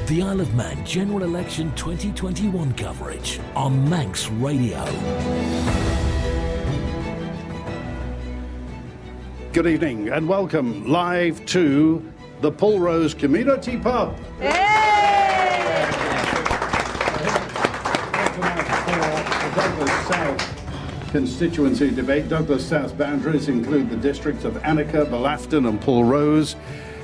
The Isle of Man General Election 2021 coverage on Manx Radio. Good evening and welcome live to the Pulrose Community Pub. Constituency debate. Douglas South boundaries include the districts of Annika, Belafton and Pulrose.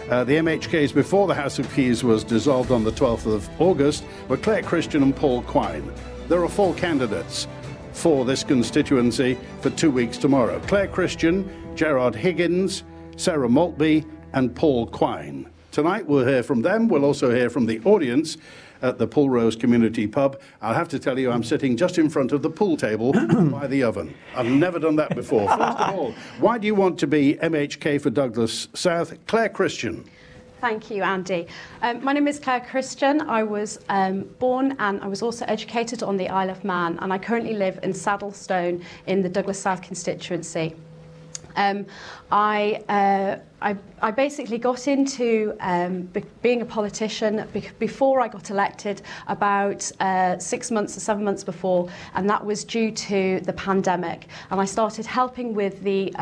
The MHKs before the House of Keys was dissolved on the 12th of August were Claire Christian and Paul Quine. There are 4 candidates for this constituency for 2 weeks tomorrow. Claire Christian, Gerard Higgins, Sarah Maltby and Paul Quine. Tonight we'll hear from them. We'll also hear from the audience at the Pulrose Community Pub. I'll have to tell you, I'm sitting just in front of the pool table by the oven. I've never done that before. First of all, why do you want to be MHK for Douglas South? Claire Christian. Thank you, Andy. My name is Claire Christian. I was born and I was also educated on the Isle of Man, and I currently live in Saddlestone in the Douglas South constituency. I basically got into being a politician before I got elected, about 6 months or 7 months before, and that was due to the pandemic. And I started helping with the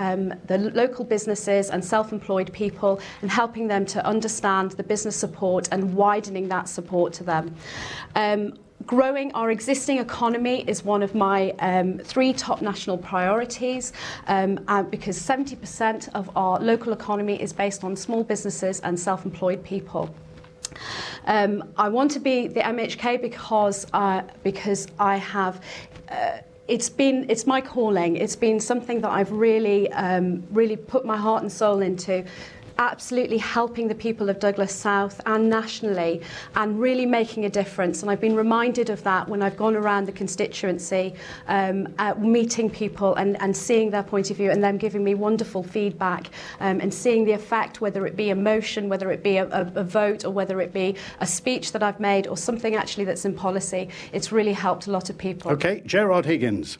local businesses and self-employed people and helping them to understand the business support and widening that support to them. Growing our existing economy is one of my 3 top national priorities, because 70% of our local economy is based on small businesses and self-employed people. I want to be the MHK because I have. It's my calling. It's been something that I've really put my heart and soul into. Absolutely helping the people of Douglas South and nationally, and really making a difference. And I've been reminded of that when I've gone around the constituency, meeting people and seeing their point of view and them giving me wonderful feedback, and seeing the effect, whether it be a motion, whether it be a vote, or whether it be a speech that I've made or something actually that's in policy. It's really helped a lot of people. Okay, Gerard Higgins.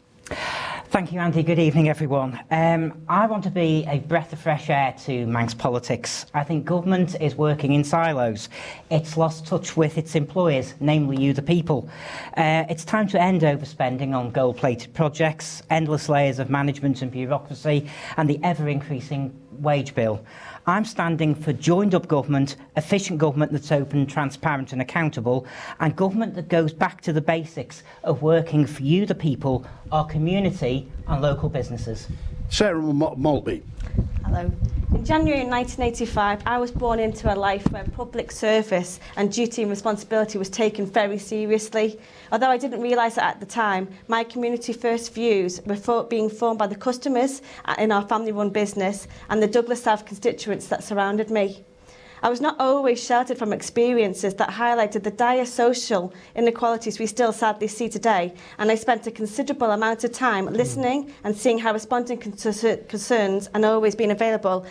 Thank you, Andy. Good evening, everyone. I want to be a breath of fresh air to Manx politics. I think government is working in silos. It's lost touch with its employers, namely you, the people. It's time to end overspending on gold-plated projects, endless layers of management and bureaucracy, and the ever-increasing wage bill. I'm standing for joined-up government, efficient government that's open, transparent and accountable, and government that goes back to the basics of working for you, the people, our community and local businesses. Sarah Maltby. Hello. In January 1985, I was born into a life where public service and duty and responsibility was taken very seriously. Although I didn't realise it at the time, my community first views were being formed by the customers in our family-run business and the Douglas South constituents that surrounded me. I was not always sheltered from experiences that highlighted the dire social inequalities we still sadly see today, and I spent a considerable amount of time listening and seeing how responding to concerns and always being available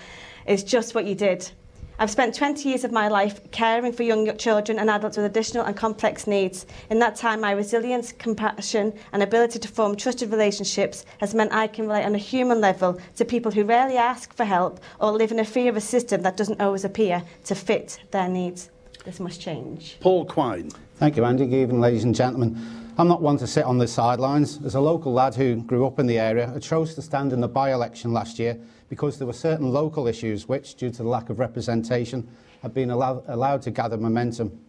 is just what you did. I've spent 20 years of my life caring for young children and adults with additional and complex needs. In that time, my resilience, compassion and ability to form trusted relationships has meant I can relate on a human level to people who rarely ask for help or live in a fear of a system that doesn't always appear to fit their needs. This must change. Paul Quine. Thank you, Andy. Good evening, ladies and gentlemen. I'm not one to sit on the sidelines. As a local lad who grew up in the area, I chose to stand in the by-election last year because there were certain local issues which, due to the lack of representation, had been allowed to gather momentum.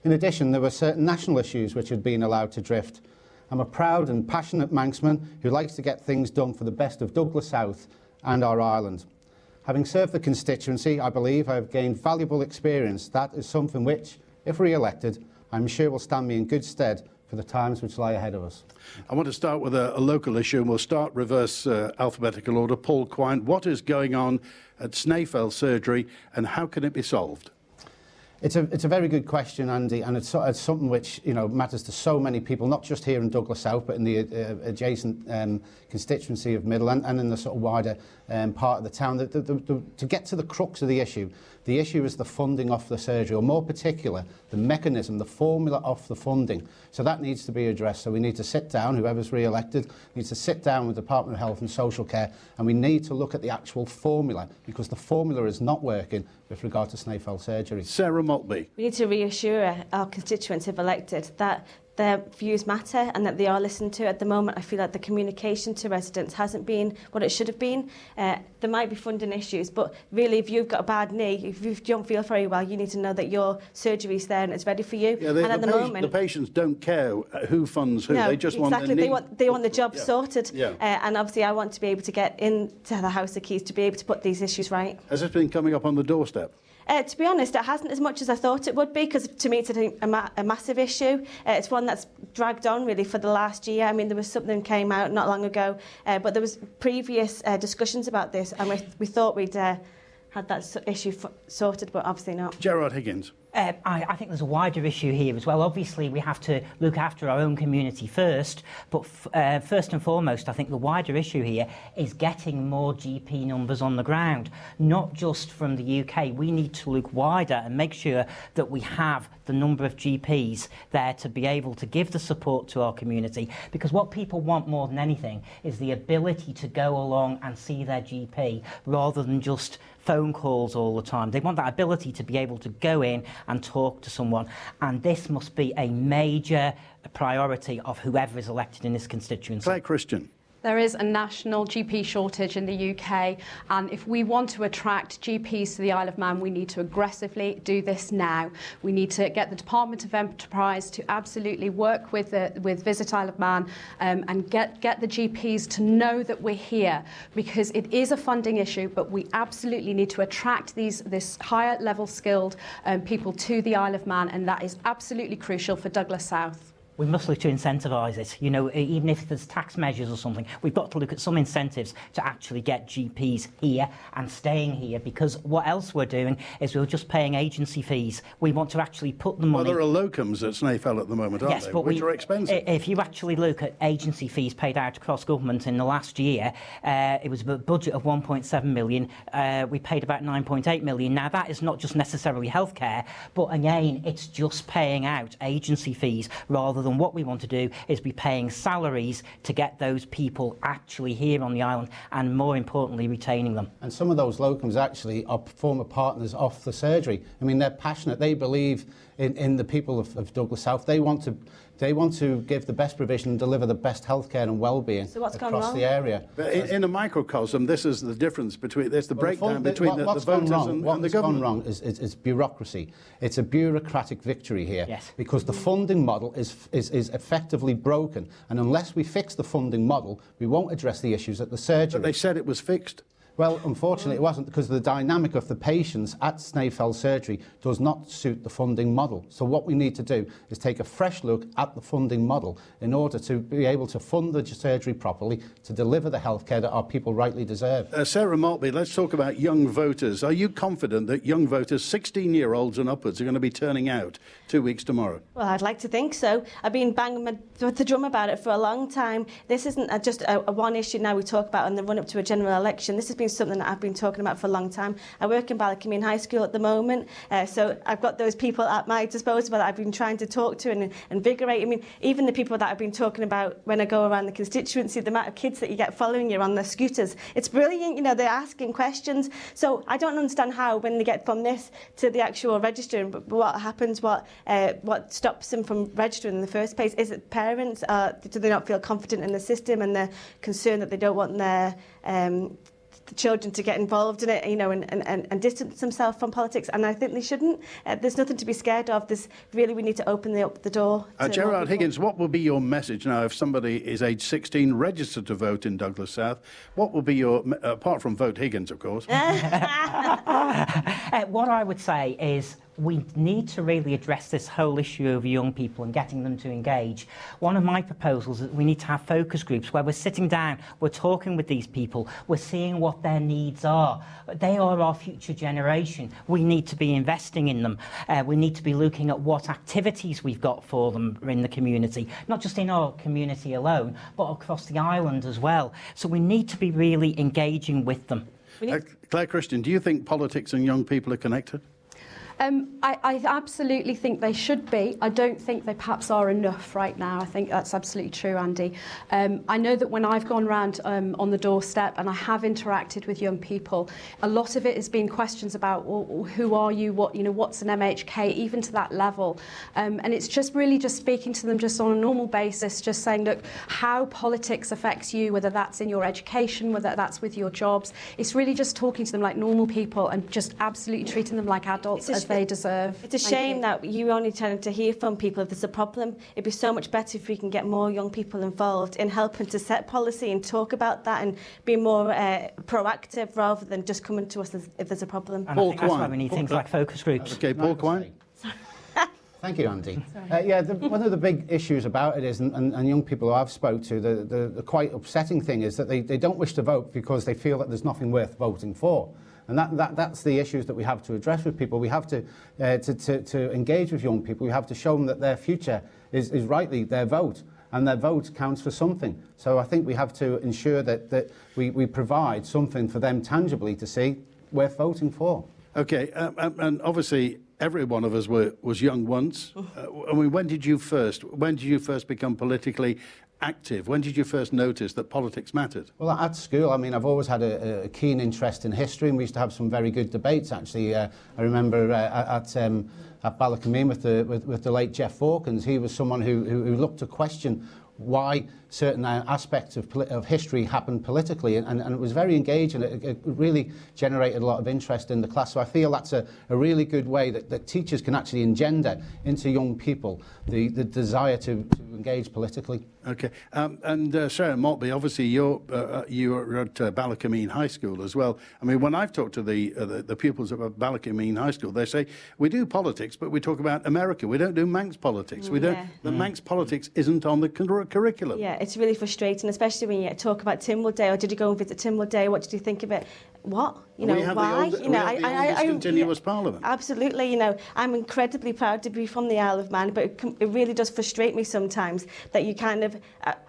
In addition, there were certain national issues which had been allowed to drift. I'm a proud and passionate Manxman who likes to get things done for the best of Douglas South and our island. Having served the constituency, I believe I have gained valuable experience. That is something which, if re-elected, I'm sure will stand me in good stead for the times which lie ahead of us. I want to start with a local issue, and we'll start reverse alphabetical order. Paul Quine, what is going on at Snaefell Surgery and how can it be solved? It's a very good question, Andy, and it's something which matters to so many people, not just here in Douglas South, but in the adjacent constituency of Middle and in the sort of wider part of the town. To get to the crux of the issue, The issue is the funding of the surgery, or more particular, the mechanism, the formula of the funding. So that needs to be addressed. So we need to sit down, whoever's re-elected, needs to sit down with the Department of Health and Social Care, and we need to look at the actual formula, because the formula is not working with regard to Snaefell surgery. Sarah Maltby. We need to reassure our constituents, if elected, that their views matter and that they are listened to. At the moment, I feel like the communication to residents hasn't been what it should have been. There might be funding issues, but really, if you've got a bad knee, if you don't feel very well, you need to know that your surgery's there and it's ready for you. Yeah, and at the moment, the patients don't care who funds who. No, They just exactly. want their knee. They want the job sorted. Yeah. And obviously, I want to be able to get into the House of Keys to be able to put these issues right. Has this been coming up on the doorstep? To be honest, it hasn't as much as I thought it would be, because to me it's a massive issue. It's one that's dragged on really for the last year. I mean, there was something came out not long ago, but there was previous discussions about this, and we thought we'd had that issue sorted, but obviously not. Gerard Higgins. I think there's a wider issue here as well. Obviously, we have to look after our own community first, but first and foremost, I think the wider issue here is getting more GP numbers on the ground, not just from the UK. We need to look wider and make sure that we have the number of GPs there to be able to give the support to our community, because what people want more than anything is the ability to go along and see their GP rather than just phone calls all the time. They want that ability to be able to go in and talk to someone, and this must be a major priority of whoever is elected in this constituency. Claire Christian. There is a national GP shortage in the UK, and if we want to attract GPs to the Isle of Man, we need to aggressively do this now. We need to get the Department of Enterprise to absolutely work with Visit Isle of Man and get the GPs to know that we're here, because it is a funding issue, but we absolutely need to attract this higher level skilled people to the Isle of Man, and that is absolutely crucial for Douglas South. We must look to incentivise it. You know, even if there's tax measures or something, we've got to look at some incentives to actually get GPs here and staying here, because what else we're doing is we're just paying agency fees. We want to actually put the money... Well, there are locums at Snaefell at the moment, aren't yes, they? but Which are expensive. If you actually look at agency fees paid out across government in the last year, it was a budget of 1.7 million. We paid about 9.8 million. Now, that is not just necessarily healthcare, but again, it's just paying out agency fees rather than what we want to do is be paying salaries to get those people actually here on the island and, more importantly, retaining them. And some of those locums actually are former partners of the surgery. I mean, they're passionate. They believe in the people of Douglas South. They want to give the best provision and deliver the best healthcare and well-being across the area. But in a microcosm, this is the difference between... There's the breakdown between the voters and the government. What's gone wrong is bureaucracy. It's a bureaucratic victory here. Yes. Because the funding model is effectively broken. And unless we fix the funding model, we won't address the issues at the surgery. But they said it was fixed. Well, unfortunately, it wasn't, because the dynamic of the patients at Snaefell surgery does not suit the funding model. So what we need to do is take a fresh look at the funding model in order to be able to fund the surgery properly, to deliver the healthcare that our people rightly deserve. Sarah Maltby, let's talk about young voters. Are you confident that young voters, 16-year-olds and upwards, are going to be turning out 2 weeks tomorrow? Well, I'd like to think so. I've been banging the drum about it for a long time. This isn't just a one issue now we talk about in the run-up to a general election. This has been something that I've been talking about for a long time. I work in Ballycameen High School at the moment, so I've got those people at my disposal that I've been trying to talk to and invigorate. I mean, even the people that I've been talking about when I go around the constituency, the amount of kids that you get following you on their scooters, it's brilliant. You know, they're asking questions. So I don't understand how, when they get from this to the actual registering, but what happens, what stops them from registering in the first place? Is it parents? Do they not feel confident in the system, and they're concerned that they don't want their the children to get involved in it, you know, and distance themselves from politics? And I think they shouldn't. There's nothing to be scared of. We need to open the door. Gerard Higgins, what will be your message now if somebody is age 16, registered to vote in Douglas South? What will be your, apart from vote Higgins, of course? What I would say is we need to really address this whole issue of young people and getting them to engage. One of my proposals is that we need to have focus groups where we're sitting down, we're talking with these people, we're seeing what their needs are. They are our future generation. We need to be investing in them. We need to be looking at what activities we've got for them in the community, not just in our community alone, but across the island as well. So we need to be really engaging with them. Claire Christian, do you think politics and young people are connected? I absolutely think they should be. I don't think they perhaps are enough right now. I think that's absolutely true, Andy. I know that when I've gone round on the doorstep and I have interacted with young people, a lot of it has been questions about, well, who are you, what's an MHK, even to that level. And it's just really just speaking to them just on a normal basis, just saying, look, how politics affects you, whether that's in your education, whether that's with your jobs. It's really just talking to them like normal people and just absolutely treating them like adults as they deserve. It's a shame that you only tend to hear from people if there's a problem. It'd be so much better if we can get more young people involved in helping to set policy and talk about that and be more proactive rather than just coming to us if there's a problem. And I think that's why we need things like focus groups. Okay, Paul Quine. Thank you, Andy. One of the big issues about it is, and young people who I've spoke to, the quite upsetting thing is that they don't wish to vote because they feel that there's nothing worth voting for. And that's the issues that we have to address with people. We have to engage with young people. We have to show them that their future is rightly their vote, and their vote counts for something. So I think we have to ensure that we provide something for them tangibly to see worth voting for. Okay, and obviously every one of us was young once. I mean, when did you first become politically active? When did you first notice that politics mattered? Well, at school, I mean, I've always had a keen interest in history, and we used to have some very good debates, actually. I remember at Ballacomene with the late Jeff Hawkins. He was someone who looked to question why certain aspects of history happened politically, and it was very engaging. It really generated a lot of interest in the class. So I feel that's a really good way that teachers can actually engender into young people the desire to engage politically. Okay, and Sarah Maltby, obviously you were at Ballacomene High School as well. I mean, when I've talked to the pupils of Ballacomene High School, they say we do politics, but we talk about America. We don't do Manx politics. We don't. The Manx politics isn't on the curriculum. Yeah, it's really frustrating, especially when you talk about Pinewood Day, or did you go and visit Pinewood Day? What did you think of it? What? We have why? The oldest continuous parliament. Absolutely. I'm incredibly proud to be from the Isle of Man, but it really does frustrate me sometimes that you kind of,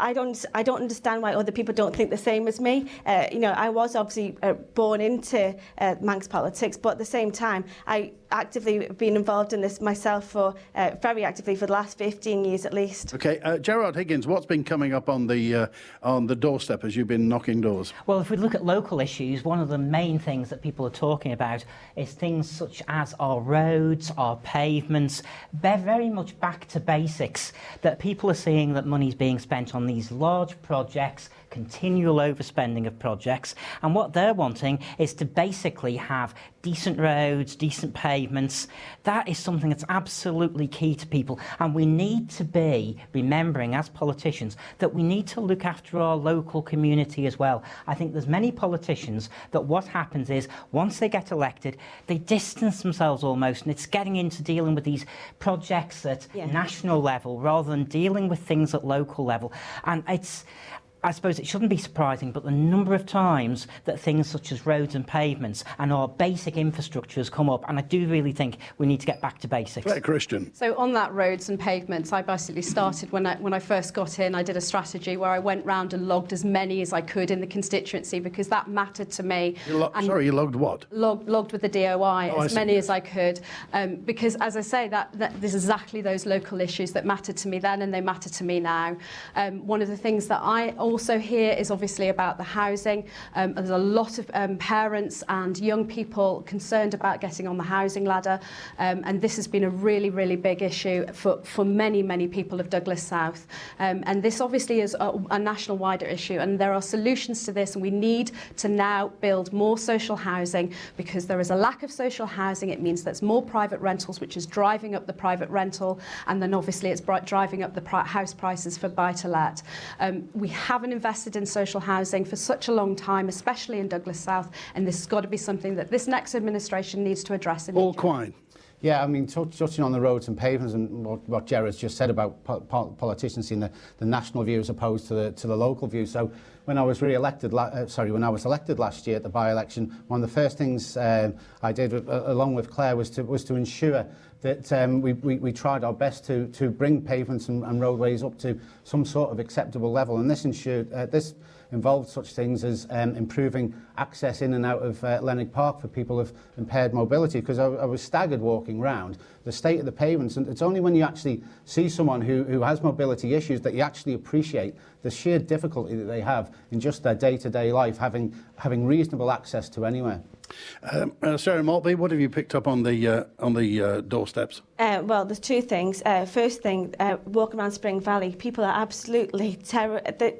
I don't understand why other people don't think the same as me. I was obviously born into Manx politics, but at the same time, I actively been involved in this myself very actively for the last 15 years at least. Okay, Gerard Higgins, what's been coming up on the doorstep as you've been knocking doors? Well, if we look at local issues, one of the main things that people are talking about is things such as our roads, our pavements. They're very much back to basics, that people are seeing that money's being spent on these large projects, continual overspending of projects, and what they're wanting is to basically have decent roads, decent pavements. That is something that's absolutely key to people, and we need to be remembering as politicians that we need to look after our local community as well. I think there's many politicians that what happens is once they get elected, they distance themselves almost, and it's getting into dealing with these projects at national level rather than dealing with things at local level. And I suppose it shouldn't be surprising, but the number of times that things such as roads and pavements and our basic infrastructures come up, and I do really think we need to get back to basics. Claire Christian. So on that roads and pavements, I basically started when I first got in. I did a strategy where I went round and logged as many as I could in the constituency because that mattered to me. You logged what? Logged with the DOI as many as I could, because as I say, that there's exactly those local issues that mattered to me then and they matter to me now. One of the things that I also hear is obviously about the housing. There's a lot of parents and young people concerned about getting on the housing ladder, and this has been a really, really big issue for many, many people of Douglas South. And this obviously is a national wider issue, and there are solutions to this, and we need to now build more social housing because there is a lack of social housing. It means there's more private rentals, which is driving up the private rental, and then obviously it's driving up the house prices for buy-to-let. We haven't invested in social housing for such a long time, especially in Douglas South, and this has got to be something that this next administration needs to address. Paul Quine. Yeah, I mean, touching on the roads and pavements and what Gerard's just said about politicians seeing the national view as opposed to the local view. So when I was elected last year at the by-election, one of the first things I did along with Claire was to ensure that we tried our best to bring pavements and roadways up to some sort of acceptable level, and this involved such things as improving access in and out of Lennox Park for people of impaired mobility, because I was staggered walking round the state of the pavements, and it's only when you actually see someone who has mobility issues that you actually appreciate the sheer difficulty that they have in just their day-to-day life, having reasonable access to anywhere. Sarah Maltby, what have you picked up on the doorsteps? Well, there's two things. First thing, walking around Spring Valley, people are absolutely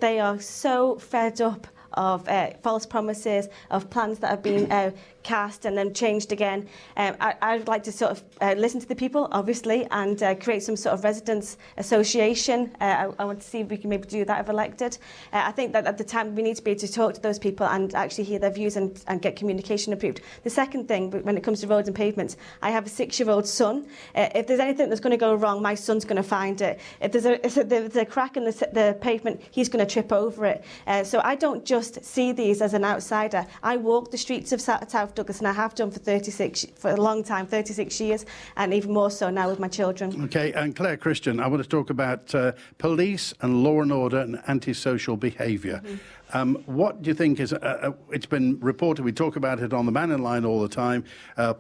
they are so fed up of false promises, of plans that have been cast and then changed again. I'd like to sort of listen to the people, obviously, and create some sort of residents association. I want to see if we can maybe do that if elected. I think that at the time we need to be able to talk to those people and actually hear their views and get communication approved. The second thing, when it comes to roads and pavements, I have a 6-year-old son. If there's anything that's going to go wrong, my son's going to find it. If there's a crack in the pavement, he's going to trip over it. So I don't just see these as an outsider. I walk the streets of South Douglas, and I have done for a long time, 36 years, and even more so now with my children. Okay, and Claire Christian, I want to talk about police and law and order and antisocial behaviour. What do you think is, it's been reported, we talk about it on the Man in Line all the time,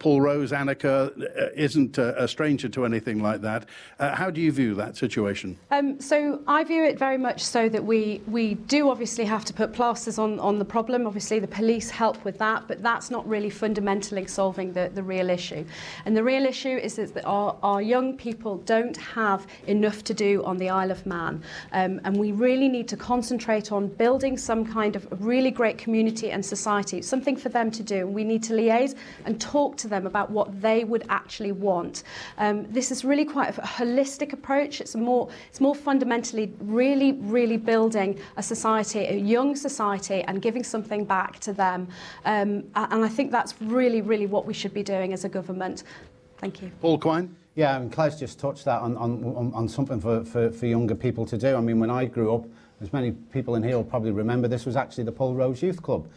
Paul Rose, Annika isn't a stranger to anything like that. How do you view that situation? So I view it very much so that we do obviously have to put plasters on the problem. Obviously the police help with that, but that's not really fundamentally solving the real issue. And the real issue is that our young people don't have enough to do on the Isle of Man. And we really need to concentrate on building some kind of really great community and society, something for them to do. We need to liaise and talk to them about what they would actually want. This is really quite a holistic approach. It's more fundamentally really building a society, a young society, and giving something back to them. And I think that's really what we should be doing as a government. Thank you. Paul Quine? Yeah, I mean, Claire's just touched that on something for younger people to do. I mean, when I grew up, as many people in here will probably remember, this was actually the Paul Rose Youth Club,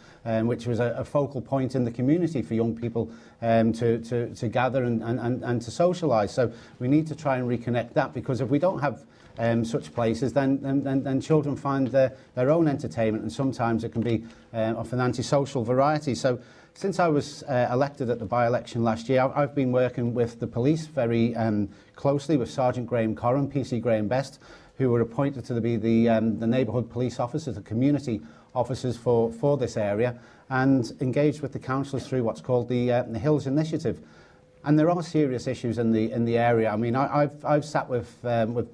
which was a focal point in the community for young people to gather and to socialise. So we need to try and reconnect that, because if we don't have such places, then children find their own entertainment, and sometimes it can be of an antisocial variety. So since I was elected at the by-election last year, I've been working with the police very closely, with Sergeant Graham Corran, PC Graham Best, who were appointed to be the neighbourhood police officers, the community officers for this area, and engaged with the councillors through what's called the Hills Initiative. And there are serious issues in the area. I mean, I've sat with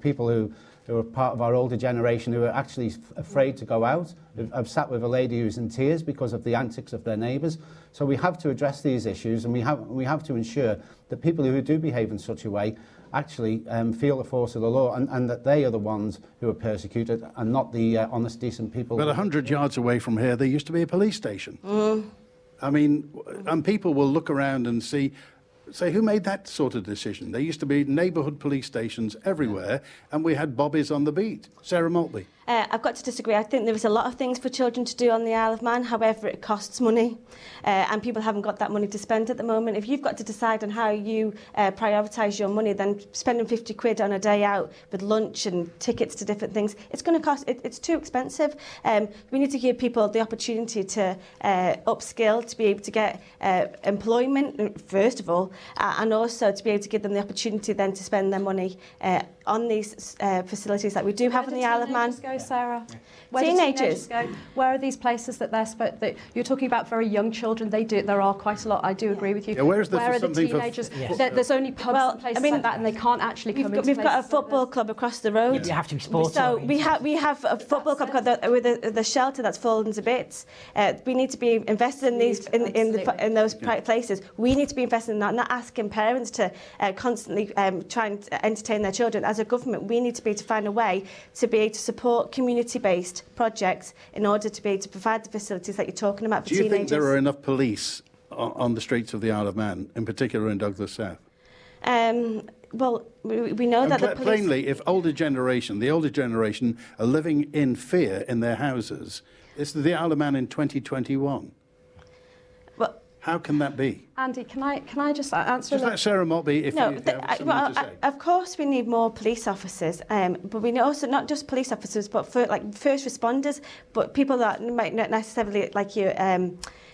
people who are part of our older generation who are actually afraid to go out. I've sat with a lady who's in tears because of the antics of their neighbours. So we have to address these issues, and we have to ensure that people who do behave in such a way actually feel the force of the law, and that they are the ones who are persecuted and not the honest, decent people. But 100 yards away from here, there used to be a police station. I mean, and people will look around and say, who made that sort of decision? There used to be neighbourhood police stations everywhere, and we had bobbies on the beat. Sarah Maltby. I've got to disagree. I think there is a lot of things for children to do on the Isle of Man. However, it costs money, and people haven't got that money to spend at the moment. If you've got to decide on how you prioritise your money, then spending 50 quid on a day out with lunch and tickets to different things, it's going to cost. It's too expensive. We need to give people the opportunity to upskill, to be able to get employment first of all, and also to be able to give them the opportunity then to spend their money on these facilities that we do have on the Isle of Man. Sarah? Where Teenagers. do teenagers go? Where are these places that that you're talking about? Very young children. There are quite a lot. I do agree with you. Yeah, where is are the something teenagers? for... There's only pubs and places like that, and they can't actually come into We've got a football club across the road. You have to be sporty. So we have a football club with the shelter that's fallen to bits. We need to be invested in these in those places. We need to be invested in that, not asking parents to constantly try and entertain their children. As a government, we need to be able to find a way to be able to support community-based projects in order to be able to provide the facilities that you're talking about for teenagers. Do you think there are enough police on the streets of the Isle of Man, in particular in Douglas South? Well, we know that the police... Plainly, if the older generation are living in fear in their houses, it's the Isle of Man in 2021. Well, How can that be? Andy, can I just answer? Just like Sarah Maltby, if No, you have something to say. of course we need more police officers, but we also not just police officers, but for like first responders, but people that might not necessarily like you.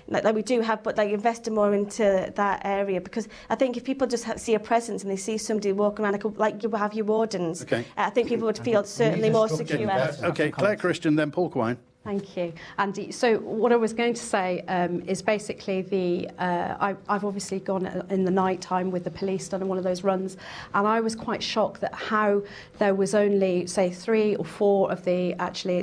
Like we do have, but like investing more into that area, because I think if people just see a presence and they see somebody walking around like you have your wardens, Okay. I think people would feel certainly more secure. Okay, Claire Christian, then Paul Quine. Thank you, Andy. So what I was going to say is basically I've obviously gone in the night time with the police, done one of those runs, and I was quite shocked that how there was only, say, 3 or 4 of the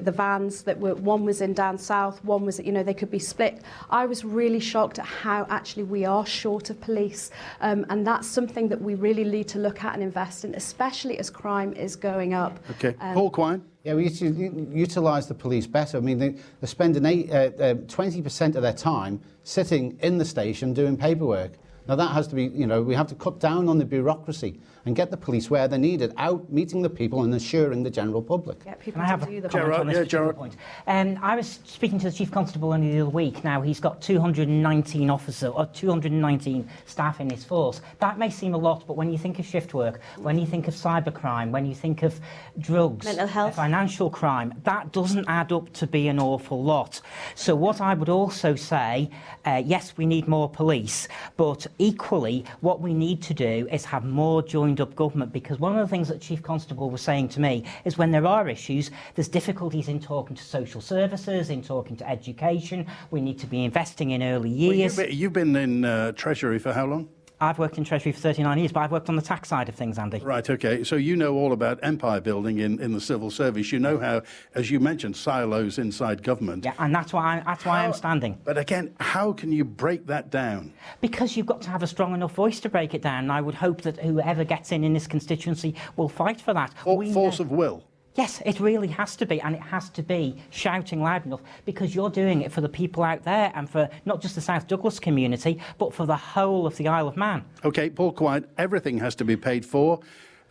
vans that were, one was in down south, one was, they could be split. I was really shocked at how actually we are short of police, and that's something that we really need to look at and invest in, especially as crime is going up. Okay, Paul Quine. Yeah, we need to utilise the police better. I mean, they're spending 20% of their time sitting in the station doing paperwork. Now, that has to be, we have to cut down on the bureaucracy and get the police where they're needed, out meeting the people and assuring the general public. Get people Can I have to do the comment on this particular point? I was speaking to the Chief Constable only the other week. Now, he's got 219 officers, or 219 staff in his force. That may seem a lot, but when you think of shift work, when you think of cybercrime, when you think of drugs, mental health, financial crime, that doesn't add up to be an awful lot. So what I would also say, yes, we need more police, but equally, what we need to do is have more joined-up government, because one of the things that Chief Constable was saying to me is when there are issues, there's difficulties in talking to social services, in talking to education. We need to be investing in early years. Well, you've been in Treasury for how long? I've worked in Treasury for 39 years, but I've worked on the tax side of things, Andy. Right, okay. So you know all about empire building in the civil service. You know how, as you mentioned, silos inside government. Yeah, and that's why I'm standing. But again, how can you break that down? Because you've got to have a strong enough voice to break it down. And I would hope that whoever gets in this constituency will fight for that. Force of will. Yes, it really has to be, and it has to be shouting loud enough, because you're doing it for the people out there and for not just the South Douglas community, but for the whole of the Isle of Man. OK, Paul Quine, everything has to be paid for,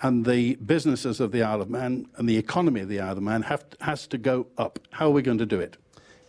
and the businesses of the Isle of Man and the economy of the Isle of Man has to go up. How are we going to do it?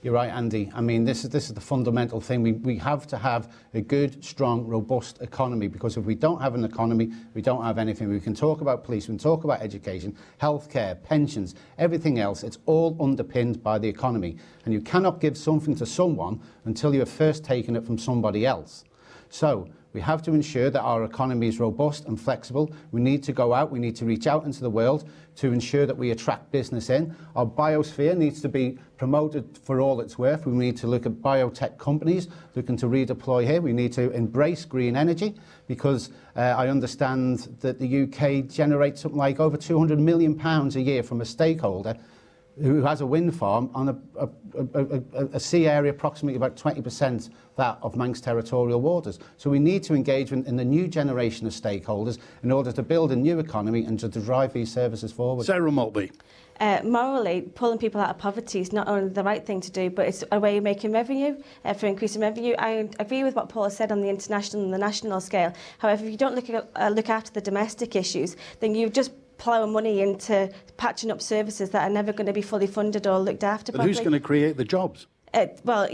You're right, Andy. I mean, this is the fundamental thing. We have to have a good, strong, robust economy, because if we don't have an economy, we don't have anything. We can talk about police, we can talk about education, healthcare, pensions, everything else. It's all underpinned by the economy. And you cannot give something to someone until you have first taken it from somebody else. So we have to ensure that our economy is robust and flexible. We need to go out, we need to reach out into the world to ensure that we attract business in. Our biosphere needs to be promoted for all it's worth. We need to look at biotech companies looking to redeploy here. We need to embrace green energy, because I understand that the UK generates something like over £200 million a year from a stakeholder who has a wind farm on a sea area approximately about 20% that of Manx territorial waters. So we need to engage in the new generation of stakeholders in order to build a new economy and to drive these services forward. Sarah Maltby. Morally, pulling people out of poverty is not only the right thing to do, but it's a way of making revenue, for increasing revenue. I agree with what Paul has said on the international and the national scale. However, if you don't look after the domestic issues, then you just plough money into patching up services that are never going to be fully funded or looked after properly. But who's going to create the jobs? Well,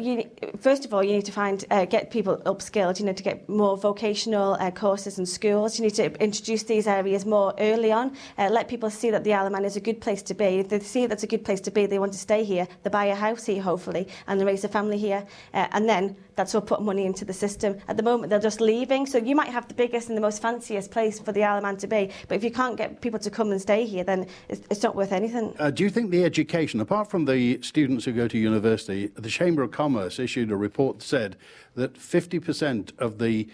first of all, you need to get people upskilled. You need to get more vocational courses in schools. You need to introduce these areas more early on. Let people see that the Isle of Man is a good place to be. If they see that's a good place to be, they want to stay here. They buy a house here, hopefully, and they raise a family here. And then that's all put money into the system. At the moment, they're just leaving. So you might have the biggest and the most fanciest place for the Isle of Man to be, but if you can't get people to come and stay here, then it's not worth anything. Do you think the education, apart from the students who go to university, the Chamber of Commerce issued a report that said that 50% of the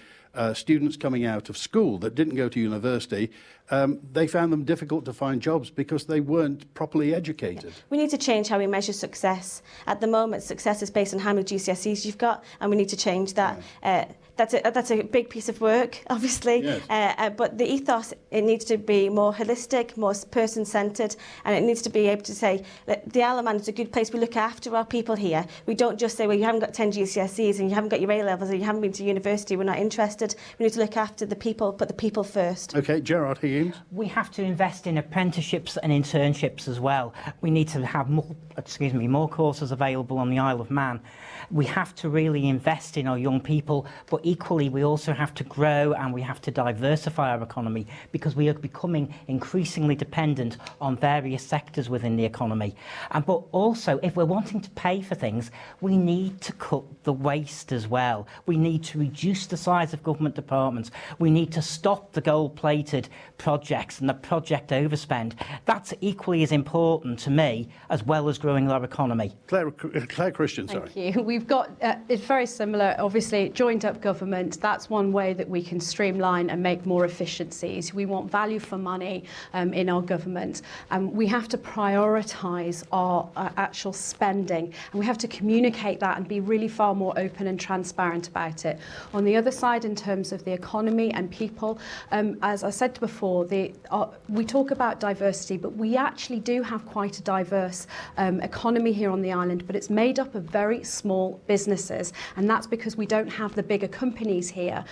students coming out of school that didn't go to university, they found them difficult to find jobs because they weren't properly educated. We need to change how we measure success. At the moment, success is based on how many GCSEs you've got, and we need to change that. that's a big piece of work, obviously. Yes. But the ethos, it needs to be more holistic, more person-centred, and it needs to be able to say that the Isle of Man is a good place. We look after our people here. We don't just say, well, you haven't got 10 GCSEs and you haven't got your A-levels and you haven't been to university, we're not interested. We need to look after the people, put the people first. Okay, Gerard Higgins. We have to invest in apprenticeships and internships as well. We need to have more courses available on the Isle of Man. We have to really invest in our young people, but equally we also have to grow and we have to diversify our economy, because we are becoming increasingly dependent on various sectors within the economy. But also, if we're wanting to pay for things, we need to cut the waste as well. We need to reduce the size of government departments. We need to stop the gold-plated projects and the project overspend. That's equally as important to me as well as growing our economy. Claire Christian, sorry. Thank you. We've got, it's very similar, obviously, joined up government. That's one way that we can streamline and make more efficiencies. We want value for money in our government. We have to prioritise our actual spending, and we have to communicate that and be really far more open and transparent about it. On the other side, in terms of the economy and people, as I said before, we talk about diversity, but we actually do have quite a diverse economy here on the island, but it's made up of very small businesses, and that's because we don't have the bigger companies here.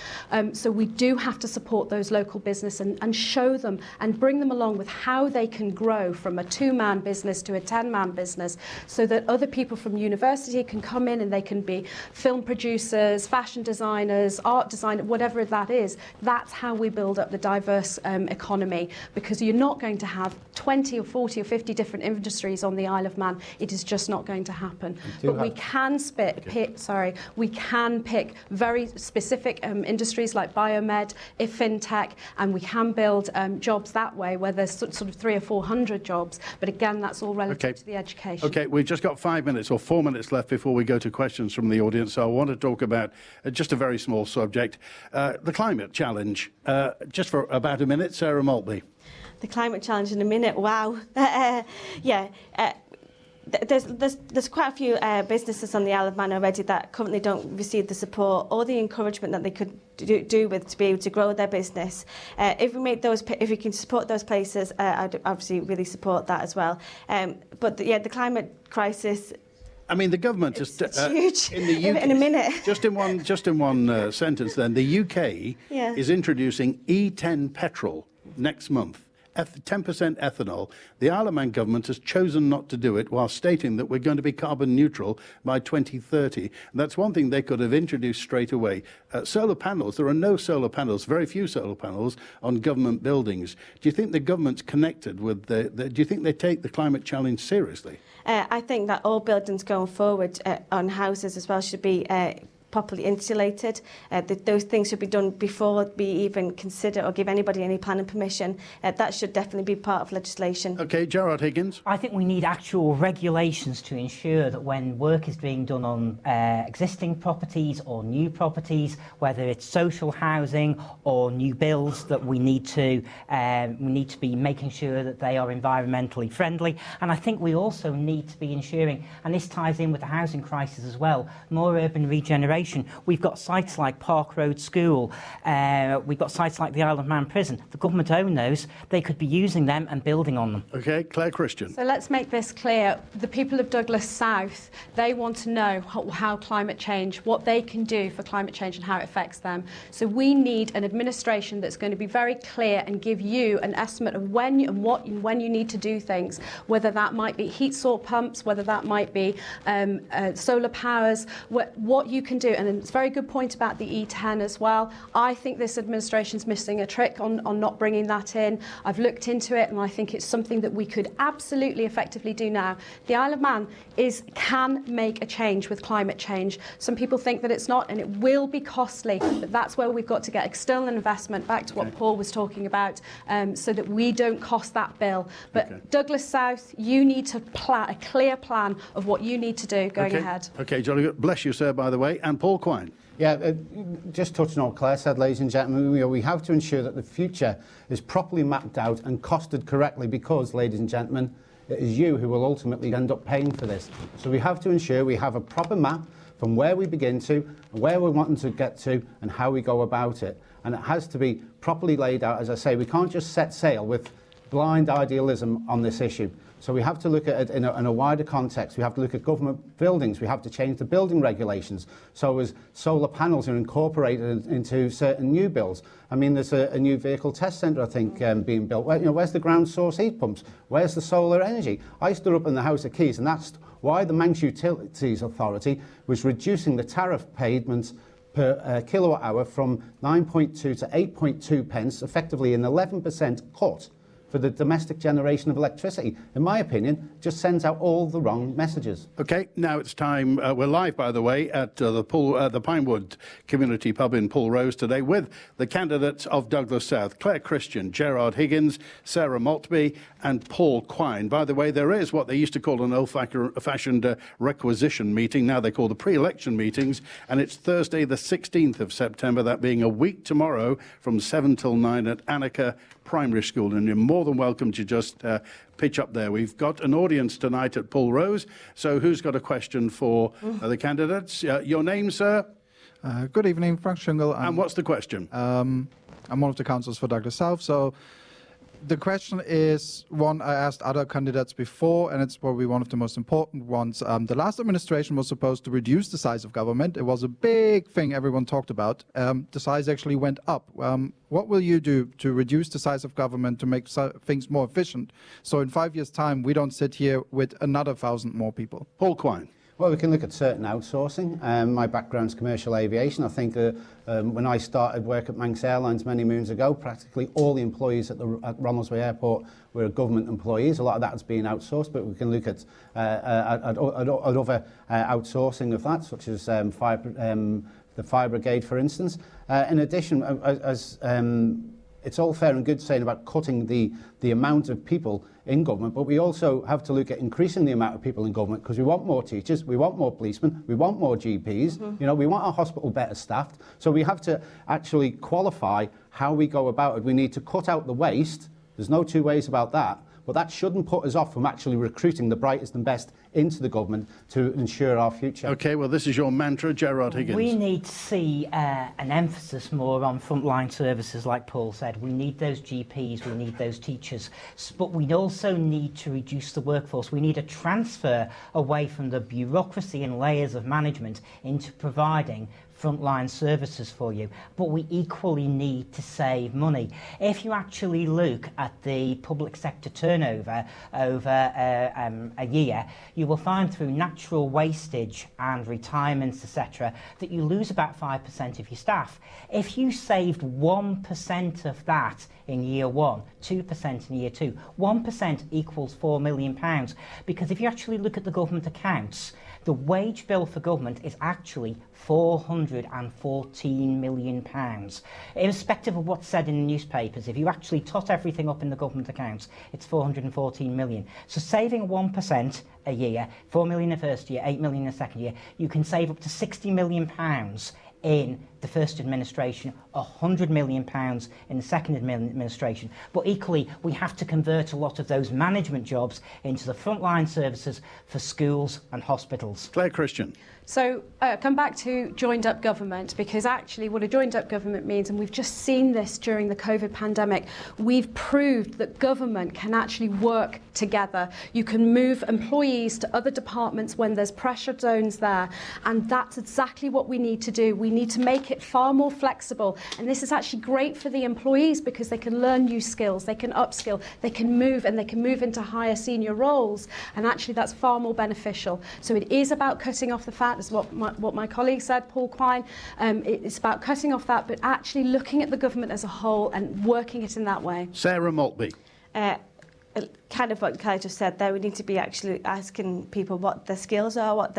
So we do have to support those local business and show them and bring them along with how they can grow from a 2-man business to a 10-man business, so that other people from university can come in and they can be film producers, fashion designers, art designers, whatever that is. That's how we build up the diverse economy, because you're not going to have 20 or 40 or 50 different industries on the Isle of Man. It is just not going to happen. But we can we can pick very specific industries like biomed, fintech, and we can build jobs that way, where there's sort of 300 or 400 jobs. But again, that's all relative to the education. Okay, we've just got 5 minutes or 4 minutes left before we go to questions from the audience. So I want to talk about just a very small subject, the climate challenge. Just for about a minute, Sarah Maltby. The climate challenge in a minute, wow. There's quite a few businesses on the Isle of Man already that currently don't receive the support or the encouragement that they could do with to be able to grow their business. If we can support those places, I'd obviously really support that as well. But the climate crisis. I mean, the government it's just huge. in the UK, in a minute. Just in one sentence. Then the UK is introducing E10 petrol next month. 10% ethanol. The Isle of Man government has chosen not to do it, while stating that we're going to be carbon neutral by 2030. And that's one thing they could have introduced straight away. Solar panels, there are no solar panels, very few solar panels on government buildings. Do you think the government's connected with do you think they take the climate challenge seriously? I think that all buildings going forward on houses as well should be properly insulated. Those things should be done before we even consider or give anybody any planning permission. That should definitely be part of legislation. Okay, Gerard Higgins. I think we need actual regulations to ensure that when work is being done on existing properties or new properties, whether it's social housing or new builds, that we need to be making sure that they are environmentally friendly. And I think we also need to be ensuring, and this ties in with the housing crisis as well, more urban regeneration. We've got sites like Park Road School, we've got sites like the Isle of Man Prison. The government own those. They could be using them and building on them. Okay, Claire Christian. So let's make this clear. The people of Douglas South, they want to know how climate change, what they can do for climate change and how it affects them. So we need an administration that's going to be very clear and give you an estimate of when you need to do things, whether that might be heat source pumps, whether that might be solar powers, what you can do. And it's a very good point about the E10 as well. I think this administration's missing a trick on not bringing that in. I've looked into it, and I think it's something that we could absolutely effectively do now. The Isle of Man can make a change with climate change. Some people think that it's not, and it will be costly, but that's where we've got to get external investment, back to what Paul was talking about, so that we don't cost that bill. But Douglas South, you need to plan a clear plan of what you need to do going ahead. Okay, jolly good. Bless you, sir, by the way. And Paul Quine. Yeah, just touching on what Claire said, ladies and gentlemen, we have to ensure that the future is properly mapped out and costed correctly, because, ladies and gentlemen, it is you who will ultimately end up paying for this. So we have to ensure we have a proper map from where we begin to, where we're wanting to get to, and how we go about it. And it has to be properly laid out. As I say, we can't just set sail with blind idealism on this issue. So we have to look at it in a wider context. We have to look at government buildings. We have to change the building regulations so as solar panels are incorporated into certain new builds. I mean, there's a new vehicle test centre, I think, being built. Where's the ground source heat pumps? Where's the solar energy? I stood up in the House of Keys, and that's why the Manx Utilities Authority was reducing the tariff payments per kilowatt hour from 9.2 to 8.2 pence, effectively an 11% cut for the domestic generation of electricity. In my opinion, just sends out all the wrong messages. Okay, now it's time. We're live, by the way, at the Pinewood Community Pub in Pulrose today with the candidates of Douglas South, Claire Christian, Gerard Higgins, Sarah Maltby and Paul Quine. By the way, there is what they used to call an old-fashioned requisition meeting. Now they call the pre-election meetings, and it's Thursday the 16th of September, that being a week tomorrow from 7 till 9 at Annika Primary School, and you're more than welcome to just pitch up there. We've got an audience tonight at Pulrose, so who's got a question for the candidates? Your name, sir? Good evening, Frank Schungel. And what's the question? I'm one of the councillors for Douglas South. So the question is one I asked other candidates before, and it's probably one of the most important ones. The last administration was supposed to reduce the size of government. It was a big thing everyone talked about. The size actually went up. What will you do to reduce the size of government to make things more efficient, so in 5 years' time we don't sit here with another 1,000 more people? Paul Quine. Well, we can look at certain outsourcing. My background's commercial aviation. I think when I started work at Manx Airlines many moons ago, practically all the employees at Ronaldsway Airport were government employees. A lot of that has been outsourced, but we can look at other outsourcing of that, such as the fire brigade, for instance. In addition, it's all fair and good saying about cutting the amount of people in government, but we also have to look at increasing the amount of people in government, because we want more teachers, we want more policemen, we want more GPs, we want our hospital better staffed. So we have to actually qualify how we go about it. We need to cut out the waste. There's no two ways about that. But that shouldn't put us off from actually recruiting the brightest and best into the government to ensure our future. OK, well, this is your mantra, Gerard Higgins. We need to see an emphasis more on frontline services, like Paul said. We need those GPs, we need those teachers, but we also need to reduce the workforce. We need a transfer away from the bureaucracy and layers of management into providing frontline services for you, but we equally need to save money. If you actually look at the public sector turnover over a year, you will find through natural wastage and retirements, etc., that you lose about 5% of your staff. If you saved 1% of that in year one, 2% in year two, 1% equals £4 million, because if you actually look at the government accounts, the wage bill for government is actually £414 million. Irrespective of what's said in the newspapers, if you actually tot everything up in the government accounts, it's £414 million. So saving 1% a year, £4 million in the first year, £8 million in the second year, you can save up to £60 million in the first administration, £100 million in the second administration. But equally, we have to convert a lot of those management jobs into the frontline services for schools and hospitals. Claire Christian. So come back to joined-up government, because actually what a joined-up government means, and we've just seen this during the COVID pandemic, we've proved that government can actually work together. You can move employees to other departments when there's pressure zones there, and that's exactly what we need to do. We need to make it far more flexible, and this is actually great for the employees because they can learn new skills, they can upskill, they can move, and they can move into higher senior roles, and actually that's far more beneficial. So it is about cutting off the fat, as what my colleague said, Paul Quine. It's about cutting off that, but actually looking at the government as a whole and working it in that way. Sarah Maltby. Kind of what Claire just said there, we need to be actually asking people what their skills are,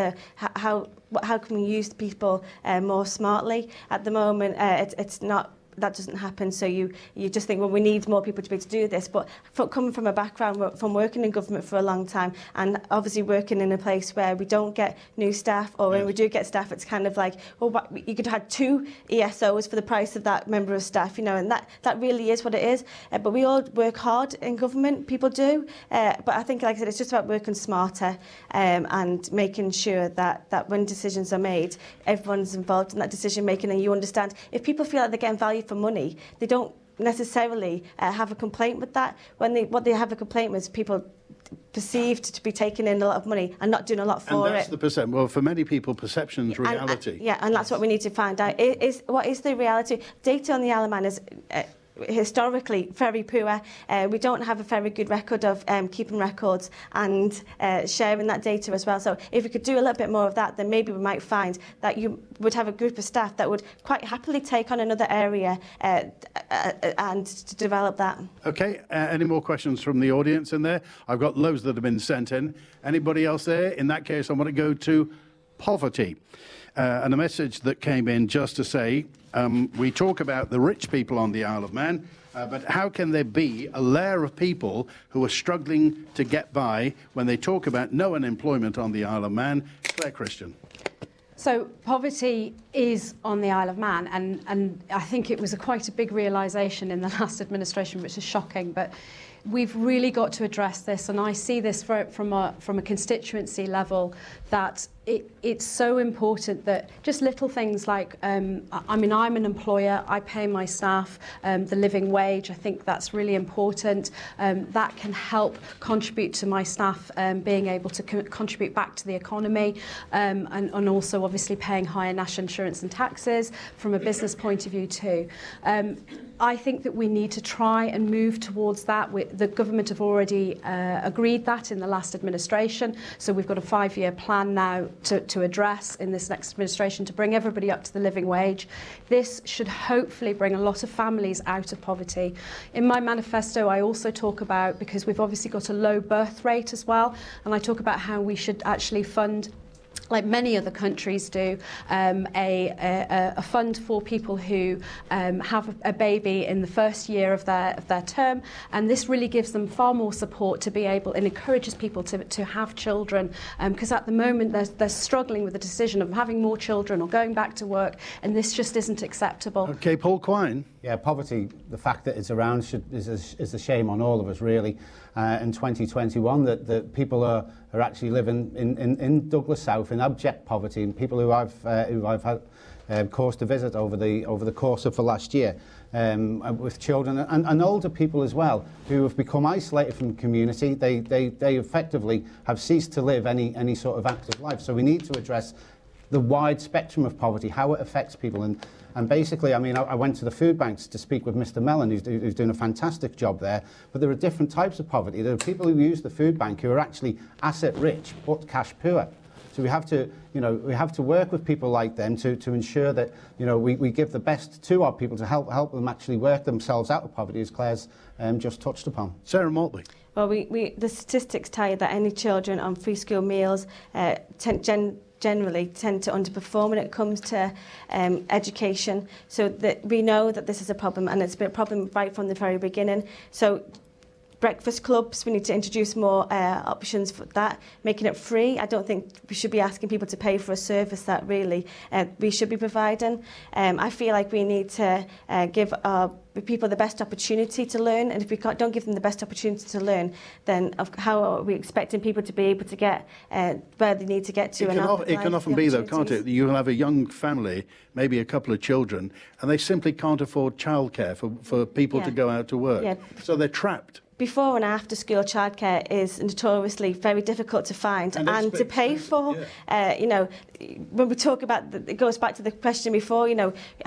how can we use people more smartly. At the moment, it's not that doesn't happen. So you just think, well, we need more people to be able to do this. But coming from a background from working in government for a long time, and obviously working in a place where we don't get new staff, or when we do get staff, it's kind of like, well, you could have 2 ESOs for the price of that member of staff, you know, and that really is what it is. But we all work hard in government, people do. But I think, like I said, it's just about working smarter and making sure that when decisions are made, everyone's involved in that decision making, and you understand if people feel like they're getting value for money, they don't necessarily have a complaint with that. What they have a complaint with is people perceived to be taking in a lot of money and not doing a lot for it. And that's the percent. Well, for many people, perception's reality. And that's what we need to find out. What is the reality? Data on the Isle of Man is historically very poor. We don't have a very good record of keeping records and sharing that data as well. So if we could do a little bit more of that, then maybe we might find that you would have a group of staff that would quite happily take on another area and to develop that. Okay, any more questions from the audience in there? I've got loads that have been sent in. Anybody else there? In that case, I want to go to poverty. And a message that came in just to say, we talk about the rich people on the Isle of Man, but how can there be a layer of people who are struggling to get by when they talk about no unemployment on the Isle of Man? Claire Christian. So poverty is on the Isle of Man, and I think it was quite a big realisation in the last administration, which is shocking, but we've really got to address this, and I see this from a constituency level, that it's so important that just little things like, I mean, I'm an employer, I pay my staff the living wage. I think that's really important. That can help contribute to my staff being able to contribute back to the economy, and also obviously paying higher national insurance and taxes from a business point of view too. I think that we need to try and move towards that. The government have already agreed that in the last administration, so we've got a 5-year plan now to address in this next administration to bring everybody up to the living wage. This should hopefully bring a lot of families out of poverty. In my manifesto, I also talk about, because we've obviously got a low birth rate as well, and I talk about how we should actually fund, like many other countries do, a fund for people who have a baby in the first year of their term, and this really gives them far more support to be able, and encourages people to have children, because at the moment they're struggling with the decision of having more children or going back to work, and this just isn't acceptable. Okay, Paul Quine. Yeah, poverty, the fact that it's around is a shame on all of us, really. In 2021, that people are actually living in Douglas South in abject poverty, and people who I've had cause to visit over the course of the last year, with children and older people as well, who have become isolated from the community. They effectively have ceased to live any sort of active life. So we need to address the wide spectrum of poverty, how it affects people. And basically, I mean, I went to the food banks to speak with Mr. Mellon, who's doing a fantastic job there. But there are different types of poverty. There are people who use the food bank who are actually asset rich but cash poor. So we have to work with people like them to ensure that, we give the best to our people to help them actually work themselves out of poverty, as Claire's just touched upon. Sarah Maltley. Well, the statistics tell you that any children on free school meals generally tend to underperform when it comes to education. So that we know that this is a problem, and it's been a problem right from the very beginning. So breakfast clubs, we need to introduce more options for that, making it free. I don't think we should be asking people to pay for a service that really we should be providing. I feel like we need to give our people the best opportunity to learn, and if we don't give them the best opportunity to learn, then how are we expecting people to be able to get where they need to get to? It can often be, though, can't it? You'll have a young family, maybe a couple of children, and they simply can't afford childcare for people to go out to work. Yeah. So they're trapped. Before and after school childcare is notoriously very difficult to find and to pay for. Yeah. When we talk about, it goes back to the question before,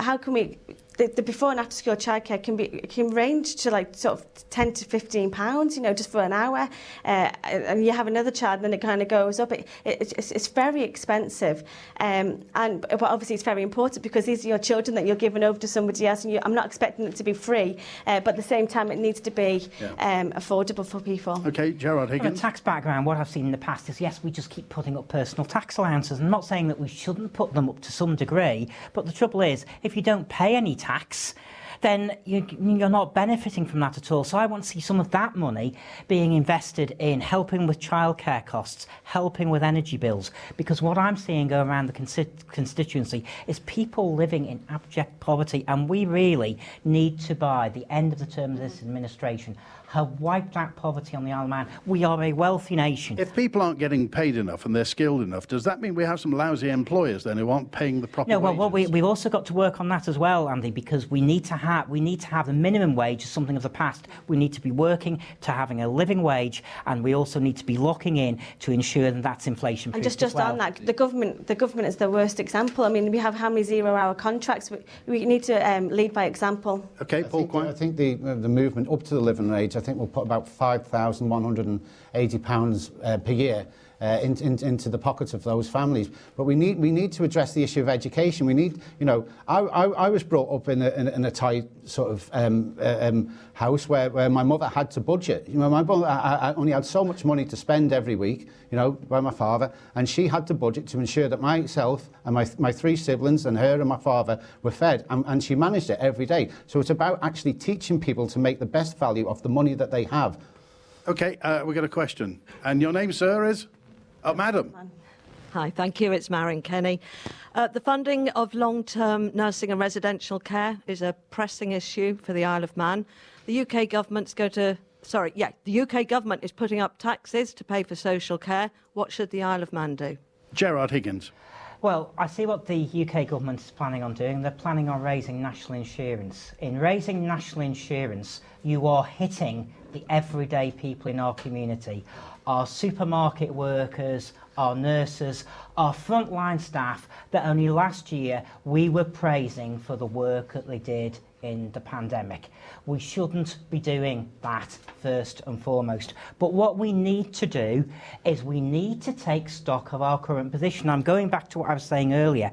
how can we, the before and after school childcare can range to like sort of £10 to £15, just for an hour, and you have another child, and then it kind of goes up. It's very expensive, but obviously it's very important because these are your children that you're giving over to somebody else, and I'm not expecting it to be free, but at the same time it needs to be affordable for people. Okay, Gerard Higgins. From a tax background, what I've seen in the past is, yes, we just keep putting up personal tax allowances. I'm not saying that we shouldn't put them up to some degree, but the trouble is, if you don't pay any tax, then you're not benefiting from that at all. So I want to see some of that money being invested in helping with childcare costs, helping with energy bills, because what I'm seeing go around the constituency is people living in abject poverty, and we really need to, by the end of the term of this administration, have wiped out poverty on the Isle of Man. We are a wealthy nation. If people aren't getting paid enough and they're skilled enough, does that mean we have some lousy employers then who aren't paying the proper wages? Well, we've also got to work on that as well, Andy, because we need to have the minimum wage as something of the past. We need to be working to having a living wage, and we also need to be locking in to ensure that that's inflation-proof. And just on that, the government is the worst example. I mean, we have how many zero-hour contracts? We need to lead by example. Okay, Paul Quine. I think the movement up to the living wage, I think we'll put about £5,180 per year into the pockets of those families. But we need to address the issue of education. We need, I was brought up in a tight sort of house where my mother had to budget. My mother I only had so much money to spend every week, by my father, and she had to budget to ensure that myself and my three siblings and her and my father were fed, and she managed it every day. So it's about actually teaching people to make the best value of the money that they have. Okay, we've got a question. And your name, sir, is? Madam. Hi, thank you. It's Marion Kenny. The funding of long-term nursing and residential care is a pressing issue for the Isle of Man. The UK government is putting up taxes to pay for social care. What should the Isle of Man do? Gerard Higgins. Well, I see what the UK government is planning on doing. They're planning on raising national insurance. In raising national insurance, you are hitting the everyday people in our community. Our supermarket workers, our nurses, our frontline staff that only last year we were praising for the work that they did in the pandemic. We shouldn't be doing that first and foremost. But what we need to do is we need to take stock of our current position. I'm going back to what I was saying earlier.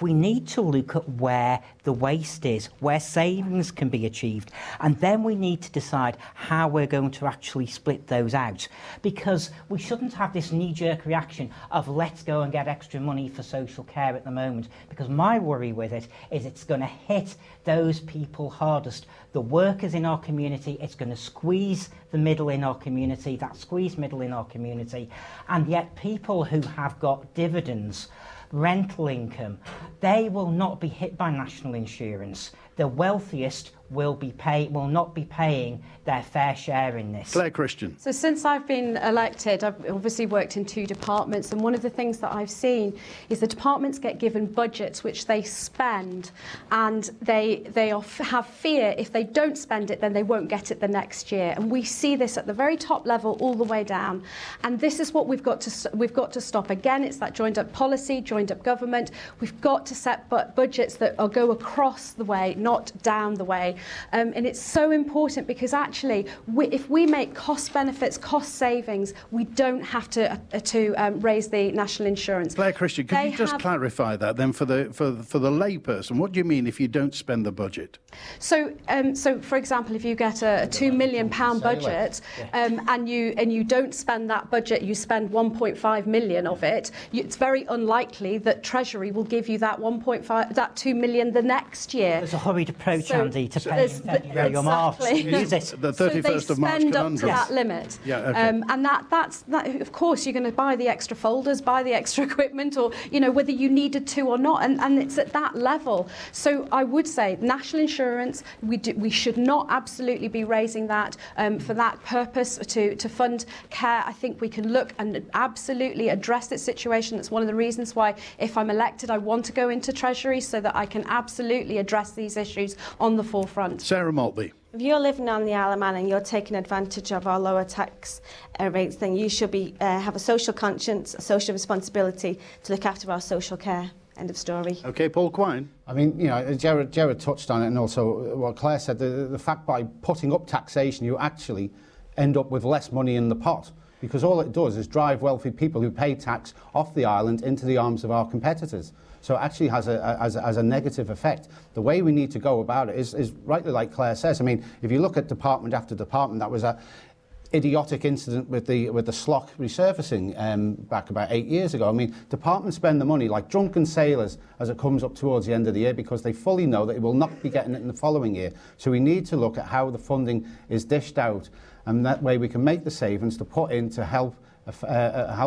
We need to look at where the waste is, where savings can be achieved, and then we need to decide how we're going to actually split those out. Because we shouldn't have this knee-jerk reaction of let's go and get extra money for social care at the moment, because my worry with it is it's going to hit those people hardest, the workers in our community. It's going to squeeze the middle in our community, that squeeze middle in our community, and yet people who have got dividends, rental income, they will not be hit by national insurance. The wealthiest will not be paying their fair share in this. Claire Christian. So since I've been elected, I've obviously worked in 2 departments, and one of the things that I've seen is the departments get given budgets which they spend, and they have fear if they don't spend it, then they won't get it the next year. And we see this at the very top level all the way down. And this is what we've got to stop. Again, it's that joined up policy, joined up government. We've got to set budgets that go across the way, not down the way. And it's so important because actually, if we make cost benefits, cost savings, we don't have to raise the national insurance. Claire Christian, could you just clarify that then for the layperson? What do you mean if you don't spend the budget? So for example, if you get a £2 million budget and you don't spend that budget, you spend 1.5 million of it, it's very unlikely that Treasury will give you that 2 million the next year. There's a hurried approach, Andy, to pay your March. Use it. The 31st of March spend up to that limit. Yeah, okay. And that's of course, you're going to buy the extra folders, buy the extra equipment, or whether you needed to or not, and it's at that level. So I would say national insurance, we should not absolutely be raising that for that purpose to fund care. I think we can look and absolutely address this situation. That's one of the reasons why, if I'm elected, I want to go into Treasury so that I can absolutely address these issues on the forefront. Sarah Maltby. If you're living on the Isle of Man and you're taking advantage of our lower tax rates, then you should have a social conscience, a social responsibility to look after our social care. End of story. Okay, Paul Quine. I mean, Gerard touched on it, and also what Claire said, the fact by putting up taxation, you actually end up with less money in the pot, because all it does is drive wealthy people who pay tax off the island into the arms of our competitors. So it actually has a negative effect. The way we need to go about it is rightly like Claire says. I mean, if you look at department after department, that was idiotic incident with the Slough resurfacing back about 8 years ago. I mean, departments spend the money like drunken sailors as it comes up towards the end of the year because they fully know that it will not be getting it in the following year. So we need to look at how the funding is dished out, and that way we can make the savings to put in to help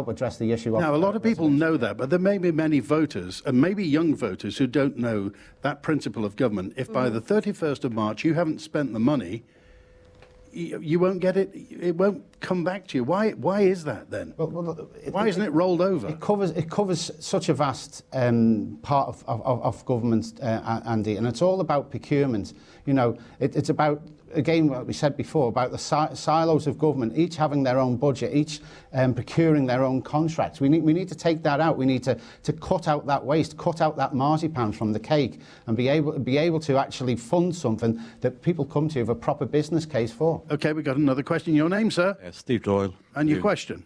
address the issue. Now, a lot of people know that, but there may be many voters, and maybe young voters, who don't know that principle of government. If by the 31st of March you haven't spent the money, you won't get it. It won't come back to you. Why is that then? Why isn't it rolled over? It covers such a vast part of government, Andy, and it's all about procurement. You know, it's about, again, what we said before, about the silos of government, each having their own budget, each procuring their own contracts. We need to take that out. We need to cut out that waste, cut out that marzipan from the cake, and be able to actually fund something that people come to with a proper business case for. Okay, we've got another question. Your name, sir? Steve Doyle. And your question?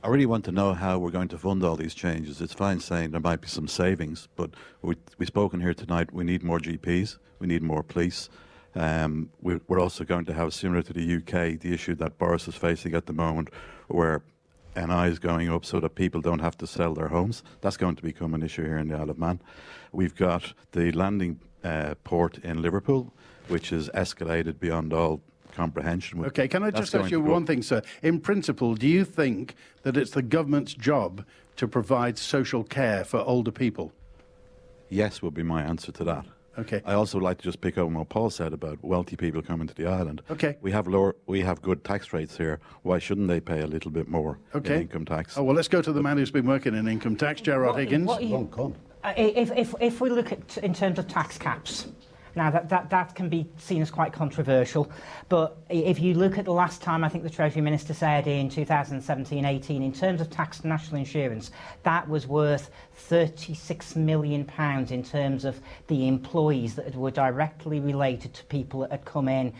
I really want to know how we're going to fund all these changes. It's fine saying there might be some savings, but we've spoken here tonight, we need more GPs, we need more police. We're also going to have, similar to the UK, the issue that Boris is facing at the moment, where NI is going up so that people don't have to sell their homes. That's going to become an issue here in the Isle of Man. We've got the landing port in Liverpool, which is escalated beyond all comprehension. Okay, can I just ask you one thing, sir? In principle, do you think that it's the government's job to provide social care for older people? Yes, would be my answer to that. Okay. I also like to just pick up on what Paul said about wealthy people coming to the island. Okay. We have good tax rates here. Why shouldn't they pay a little bit more in income tax? Oh, well, let's go to the man who's been working in income tax, Gerard Higgins. If we look at in terms of tax caps, now that can be seen as quite controversial, but if you look at the last time, I think the Treasury Minister said in 2017-18, in terms of tax and national insurance, that was worth £36 million in terms of the employees that were directly related to people that had come in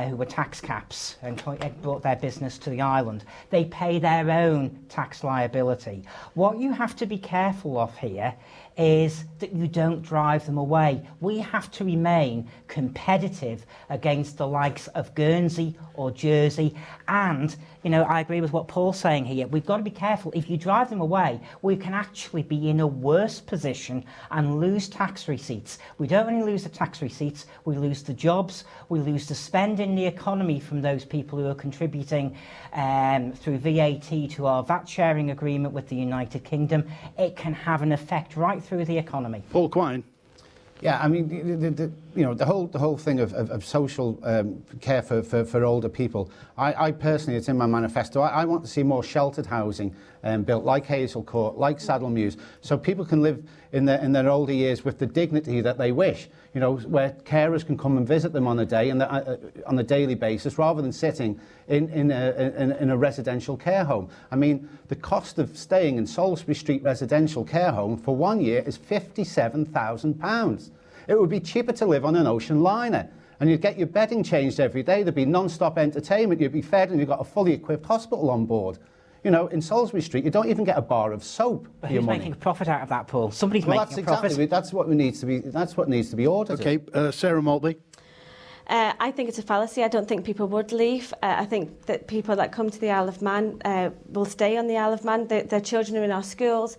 who were tax caps and brought their business to the island. They pay their own tax liability. What you have to be careful of here is that you don't drive them away. We have to remain competitive against the likes of Guernsey or Jersey. And, you know, I agree with what Paul's saying here. We've got to be careful. If you drive them away, we can actually be in a worse position and lose tax receipts. We don't only lose the tax receipts, we lose the jobs, we lose the spend in the economy from those people who are contributing through VAT to our VAT sharing agreement with the United Kingdom. It can have an effect right through the economy. Paul Quine. Yeah, I mean, the whole thing of social care for older people. I personally, it's in my manifesto. I want to see more sheltered housing built, like Hazel Court, like Saddle Mews, so people can live in their older years with the dignity that they wish. You know, where carers can come and visit them on a day and on a daily basis, rather than sitting in a residential care home. I mean, the cost of staying in Salisbury Street residential care home for 1 year is £57,000. It would be cheaper to live on an ocean liner, and you'd get your bedding changed every day. There'd be non-stop entertainment. You'd be fed, and you've got a fully equipped hospital on board. You know, in Salisbury Street, you don't even get a bar of soap for your money. Who's making a profit out of that, Paul? Somebody's making a profit. Exactly. That's what needs to be. That's what needs to be audited. Okay, Sarah Maltby. I think it's a fallacy. I don't think people would leave. I think that people that come to the Isle of Man will stay on the Isle of Man. Their children are in our schools.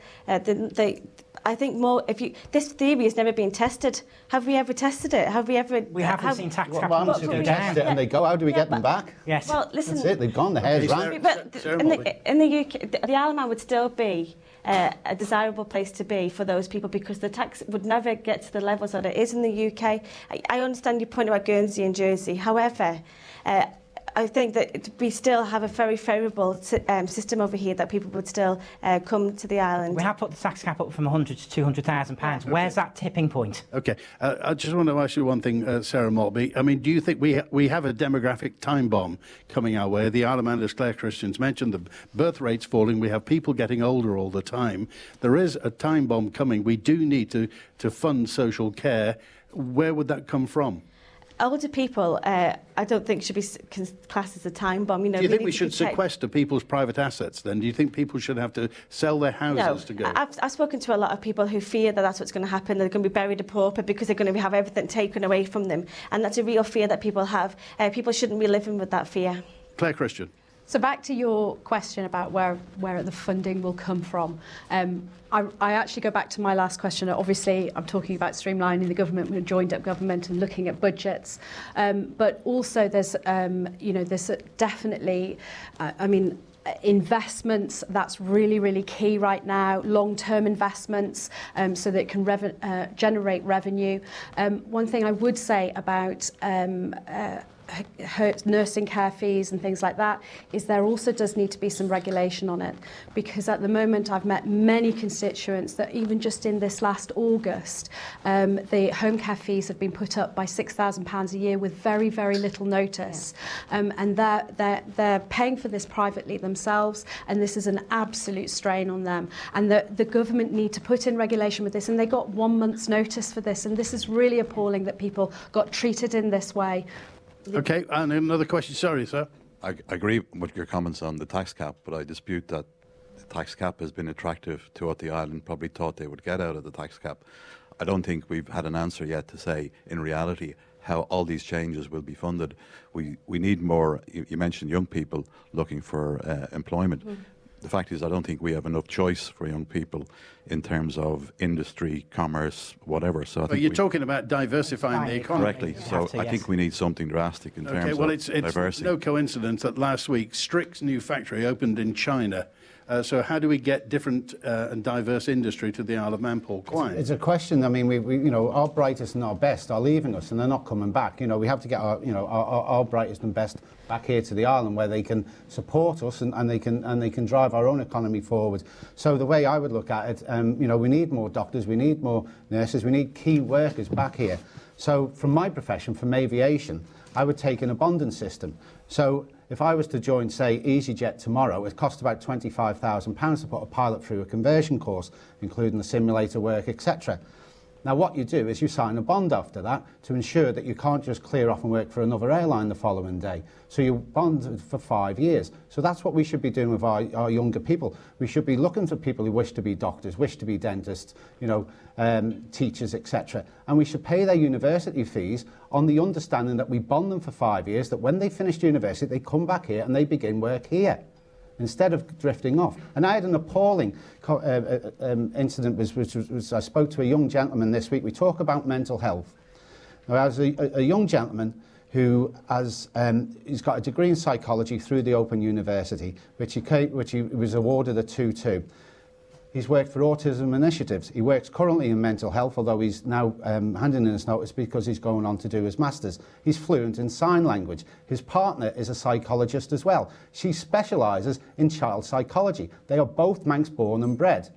I think more. This theory has never been tested. Have we ever tested it? Have we ever? We haven't seen tax caps go down. And they go. How do we get them back? Yes. Well, listen. That's it. They've gone. The hair's right. But in the UK, the Isle of Man would still be a desirable place to be for those people, because the tax would never get to the levels that it is in the UK. I understand your point about Guernsey and Jersey. However, I think that we still have a very favourable system over here, that people would still come to the island. We have put the tax cap up from £100,000 to £200,000. Where's that tipping point? Okay, I just want to ask you one thing, Sarah Maltby. I mean, do you think we have a demographic time bomb coming our way? The Isle of Man, as Claire Christians mentioned, the birth rate's falling. We have people getting older all the time. There is a time bomb coming. We do need to fund social care. Where would that come from? Older people, I don't think should be classed as a time bomb. You know, do you think we should sequester people's private assets then? Do you think people should have to sell their houses to go? I've spoken to a lot of people who fear that that's what's going to happen. They're going to be buried a pauper because they're going to have everything taken away from them. And that's a real fear that people have. People shouldn't be living with that fear. Claire Christian. So back to your question about where the funding will come from. I actually go back to my last question. Obviously, I'm talking about streamlining the government. We're a joined-up government and looking at budgets. But also, there's there's definitely, investments. That's really key right now. Long-term investments, so that it can generate revenue. One thing I would say about nursing care fees and things like that is there also does need to be some regulation on it, because at the moment I've met many constituents that even just in this last August the home care fees have been put up by £6,000 a year with very little notice, and they're paying for this privately themselves, and this is an absolute strain on them, and the government need to put in regulation with this, and they got 1 month's notice for this, and this is really appalling that people got treated in this way. Okay, and another question. Sorry, sir. I agree with your comments on the tax cap, but I dispute that the tax cap has been attractive to what the island probably thought they would get out of the tax cap. I don't think we've had an answer yet to say, in reality, how all these changes will be funded. We need more. You mentioned young people looking for employment. The fact is, I don't think we have enough choice for young people in terms of industry, commerce, whatever. So, but you're talking about diversifying the economy. Correctly. So I think we need something drastic in terms of diversity. It's no coincidence that last week Strick's new factory opened in China. So how do we get different and diverse industry to the Isle of Man, Paul Quine? It's a question. I mean, we our brightest and our best are leaving us, and they're not coming back. We have to get our brightest and best back here to the island, where they can support us and they can drive our own economy forward. So the way I would look at it, we need more doctors, we need more nurses, we need key workers back here. So from my profession, from aviation, I would take an abundance system. So if I was to join, say, EasyJet tomorrow, it costs about £25,000 to put a pilot through a conversion course, including the simulator work, etc. Now, what you do is you sign a bond after that to ensure that you can't just clear off and work for another airline the following day. So you bond for 5 years. So that's what we should be doing with our younger people. We should be looking for people who wish to be doctors, wish to be dentists, teachers, etc. And we should pay their university fees on the understanding that we bond them for 5 years, that when they finish university, they come back here and they begin work here, instead of drifting off. And I had an appalling incident, which was I spoke to a young gentleman this week. We talk about mental health. Now, I was a young gentleman who he's got a degree in psychology through the Open University, which he was awarded a 2-2. He's worked for Autism Initiatives. He works currently in mental health, although he's now handing in his notice because he's going on to do his master's. He's fluent in sign language. His partner is a psychologist as well. She specialises in child psychology. They are both Manx born and bred.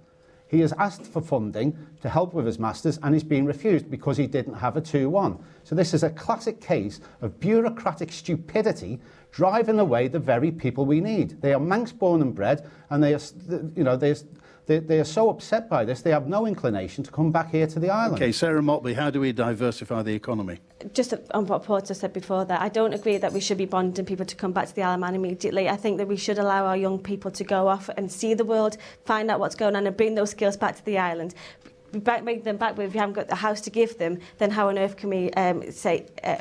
He has asked for funding to help with his master's, and he's been refused because he didn't have a 2-1. So this is a classic case of bureaucratic stupidity driving away the very people we need. They are Manx born and bred, and they are so upset by this, they have no inclination to come back here to the island. Okay, Sarah Motley, how do we diversify the economy? Just on what Paul just said before that, I don't agree that we should be bonding people to come back to the Isle of Man immediately. I think that we should allow our young people to go off and see the world, find out what's going on and bring those skills back to the island. Make them back, but if you haven't got the house to give them, then how on earth can we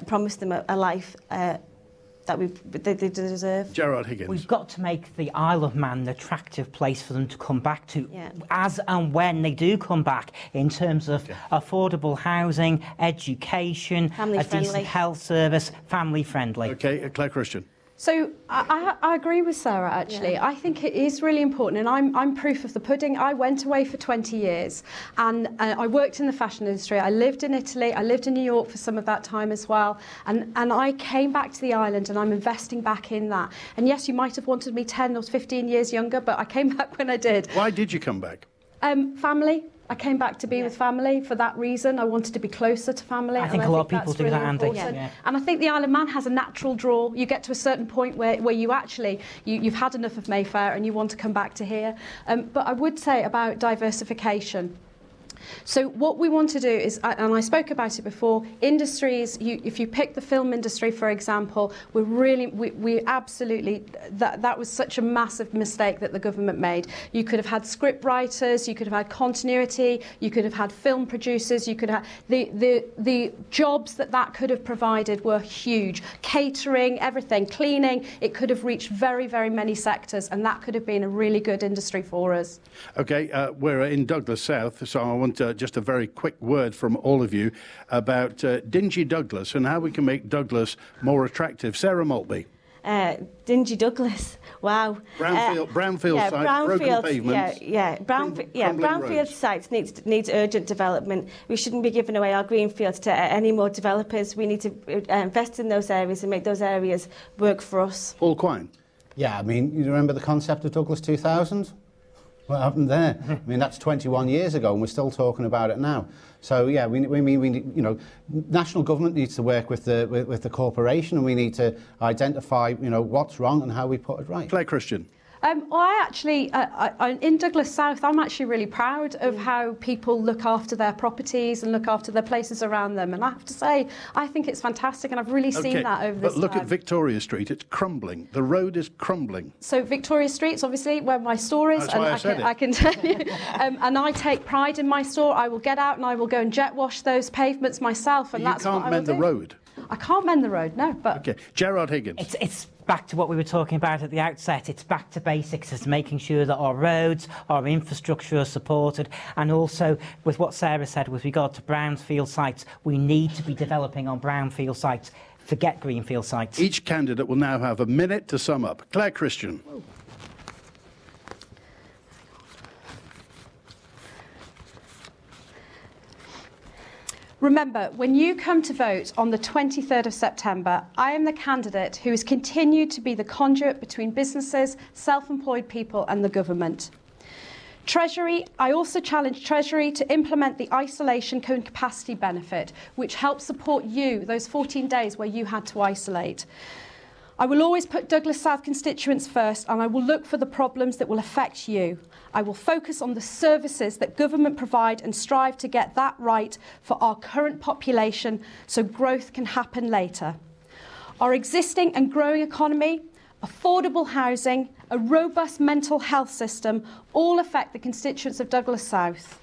promise them a life that they deserve? Gerard Higgins. We've got to make the Isle of Man an attractive place for them to come back to, as and when they do come back, in terms of affordable housing, education, a decent health service, family friendly. Okay, Claire Christian. So I agree with Sarah, actually. I think it is really important, and I'm proof of the pudding. I went away for 20 years, and I worked in the fashion industry. I lived in Italy. I lived in New York for some of that time as well. And I came back to the island, and I'm investing back in that. And yes, you might have wanted me 10 or 15 years younger, but I came back when I did. Why did you come back? Family. I came back to be with family for that reason. I wanted to be closer to family. I think a lot of people do that, Andy. And I think the Isle of Man has a natural draw. You get to a certain point where you actually, you've had enough of Mayfair and you want to come back to here. But I would say about diversification, So what we want to do is, and I spoke about it before, industries, if you pick the film industry, for example, we absolutely, that was such a massive mistake that the government made. You could have had script writers, you could have had continuity, you could have had film producers, you could have, the jobs that could have provided were huge. Catering, everything, cleaning, it could have reached very, very many sectors, and that could have been a really good industry for us. Okay, we're in Douglas South, so I want just a very quick word from all of you about Dingy Douglas and how we can make Douglas more attractive. Sarah Maltby. Dingy Douglas, wow. Brownfield site, broken pavements. Brownfield roads. sites needs urgent development. We shouldn't be giving away our greenfields to any more developers. We need to invest in those areas and make those areas work for us. Paul Quine. Yeah, I mean, you remember the concept of Douglas 2000? What happened there? I mean, that's 21 years ago, and we're still talking about it now. So yeah, we you know, national government needs to work with the corporation, and we need to identify, you know, what's wrong and how we put it right. Claire Christian. Well, I actually, in Douglas South, I'm actually really proud of how people look after their properties and look after their places around them. And I have to say, I think it's fantastic, and I've really seen that over this But look time. at Victoria Street, it's crumbling. The road is crumbling. So Victoria Street's obviously where my store is, That's why I can tell you. And I take pride in my store. I will get out and I will go and jet wash those pavements myself, and that's what I will do. You can't mend the road. I can't mend the road, no. But Okay, Gerard Higgins. It's back to what we were talking about at the outset. It's back to basics. It's making sure that our roads, our infrastructure are supported, and also with what Sarah said with regard to brownfield sites, we need to be developing on brownfield sites. Forget greenfield sites. Each candidate will now have a minute to sum up. Claire Christian. remember, when you come to vote on the 23rd of September, I am the candidate who has continued to be the conduit between businesses, self-employed people and the government. Treasury, I also challenge Treasury to implement the isolation and capacity benefit, which helps support you those 14 days where you had to isolate. I will always put Douglas South constituents first, and I will look for the problems that will affect you. I will focus on the services that government provide and strive to get that right for our current population so growth can happen later. Our existing and growing economy, affordable housing, a robust mental health system all affect the constituents of Douglas South.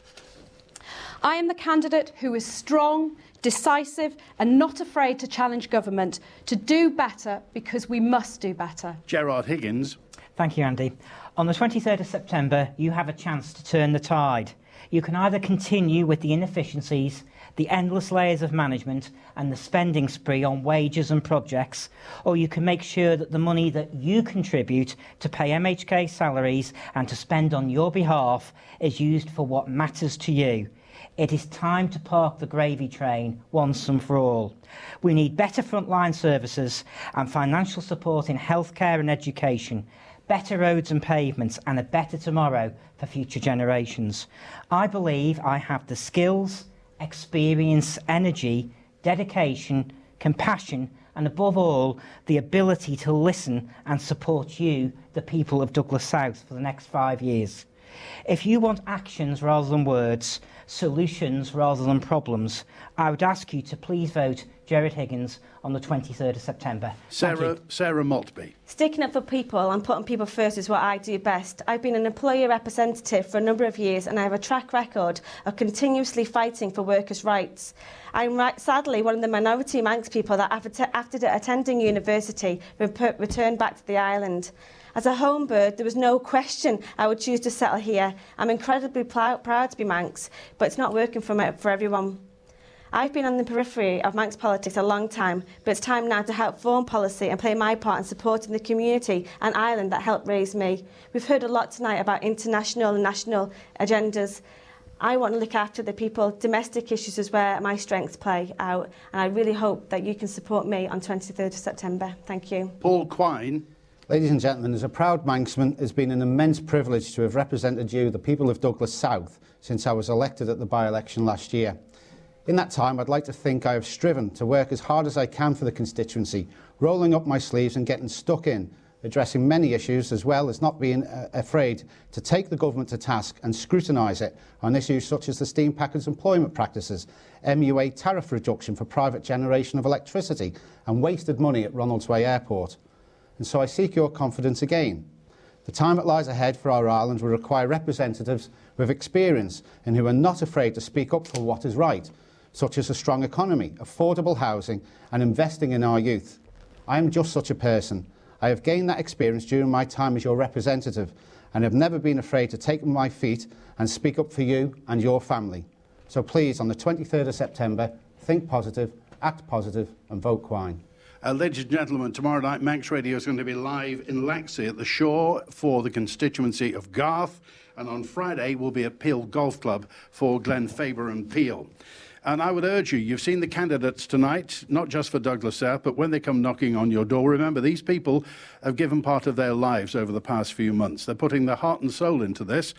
I am the candidate who is strong, decisive and not afraid to challenge government to do better, because we must do better. Gerard Higgins. Thank you, Andy. On the 23rd of September, you have a chance to turn the tide. You can either continue with the inefficiencies, the endless layers of management and the spending spree on wages and projects, or you can make sure that the money that you contribute to pay MHK salaries and to spend on your behalf is used for what matters to you. It is time to park the gravy train once and for all. We need better frontline services and financial support in healthcare and education, better roads and pavements and a better tomorrow for future generations. I believe I have the skills, experience, energy, dedication, compassion and above all, the ability to listen and support you, the people of Douglas South, for the next 5 years. If you want actions rather than words, solutions rather than problems, I would ask you to please vote Gerard Higgins on the 23rd of September. Sarah Maltby. Sticking up for people and putting people first is what I do best. I've been an employer representative for a number of years and I have a track record of continuously fighting for workers' rights. I'm sadly one of the minority Manx people that after attending university returned back to the island. As a home bird, there was no question I would choose to settle here. I'm incredibly proud to be Manx, but it's not working for everyone. I've been on the periphery of Manx politics a long time, but it's time now to help form policy and play my part in supporting the community and island that helped raise me. We've heard a lot tonight about international and national agendas. I want to look after the people. Domestic issues is where my strengths play out, and I really hope that you can support me on 23rd of September. Thank you. Paul Quine. Ladies and gentlemen, as a proud Manxman, it's been an immense privilege to have represented you, the people of Douglas South, since I was elected at the by-election last year. In that time, I'd like to think I have striven to work as hard as I can for the constituency, rolling up my sleeves and getting stuck in, addressing many issues, as well as not being afraid to take the government to task and scrutinise it on issues such as the steam packers' employment practices, MUA tariff reduction for private generation of electricity, and wasted money at Ronaldsway Airport. And so I seek your confidence again. The time that lies ahead for our island will require representatives with experience and who are not afraid to speak up for what is right, such as a strong economy, affordable housing and investing in our youth. I am just such a person. I have gained that experience during my time as your representative and have never been afraid to take my feet and speak up for you and your family. So please, on the 23rd of September, think positive, act positive and vote Quine. Ladies and gentlemen, tomorrow night Manx Radio is going to be live in Laxey at the Shore for the constituency of Garth, and on Friday we'll be at Peel Golf Club for Glen Faber and Peel. And I would urge you, you've seen the candidates tonight, not just for Douglas South, but when they come knocking on your door, remember these people have given part of their lives over the past few months. They're putting their heart and soul into this,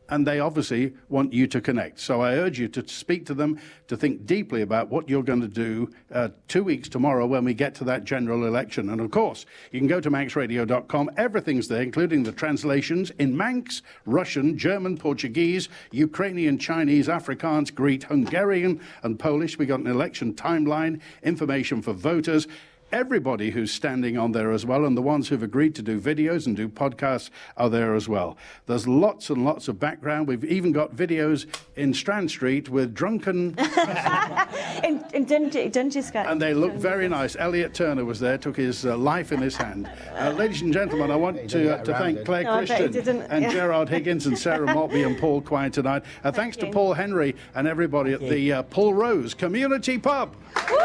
and they obviously want you to connect. So I urge you to speak to them, to think deeply about what you're going to do 2 weeks tomorrow when we get to that general election. And of course, you can go to manxradio.com. Everything's there, including the translations in Manx, Russian, German, Portuguese, Ukrainian, Chinese, Afrikaans, Greek, Hungarian and Polish. We got an election timeline, information for voters. Everybody who's standing on there as well, and the ones who've agreed to do videos and do podcasts are there as well. There's lots and lots of background. We've even got videos in Strand Street with drunken... in Dungeons. And they look very nice. Elliot Turner was there, took his life in his hand. Ladies and gentlemen, I want to thank Claire Christian and Gerard Higgins and Sarah Maltby and Paul Quine tonight. Thanks to Paul Henry and everybody at the Paul Rose Community Pub. Woo!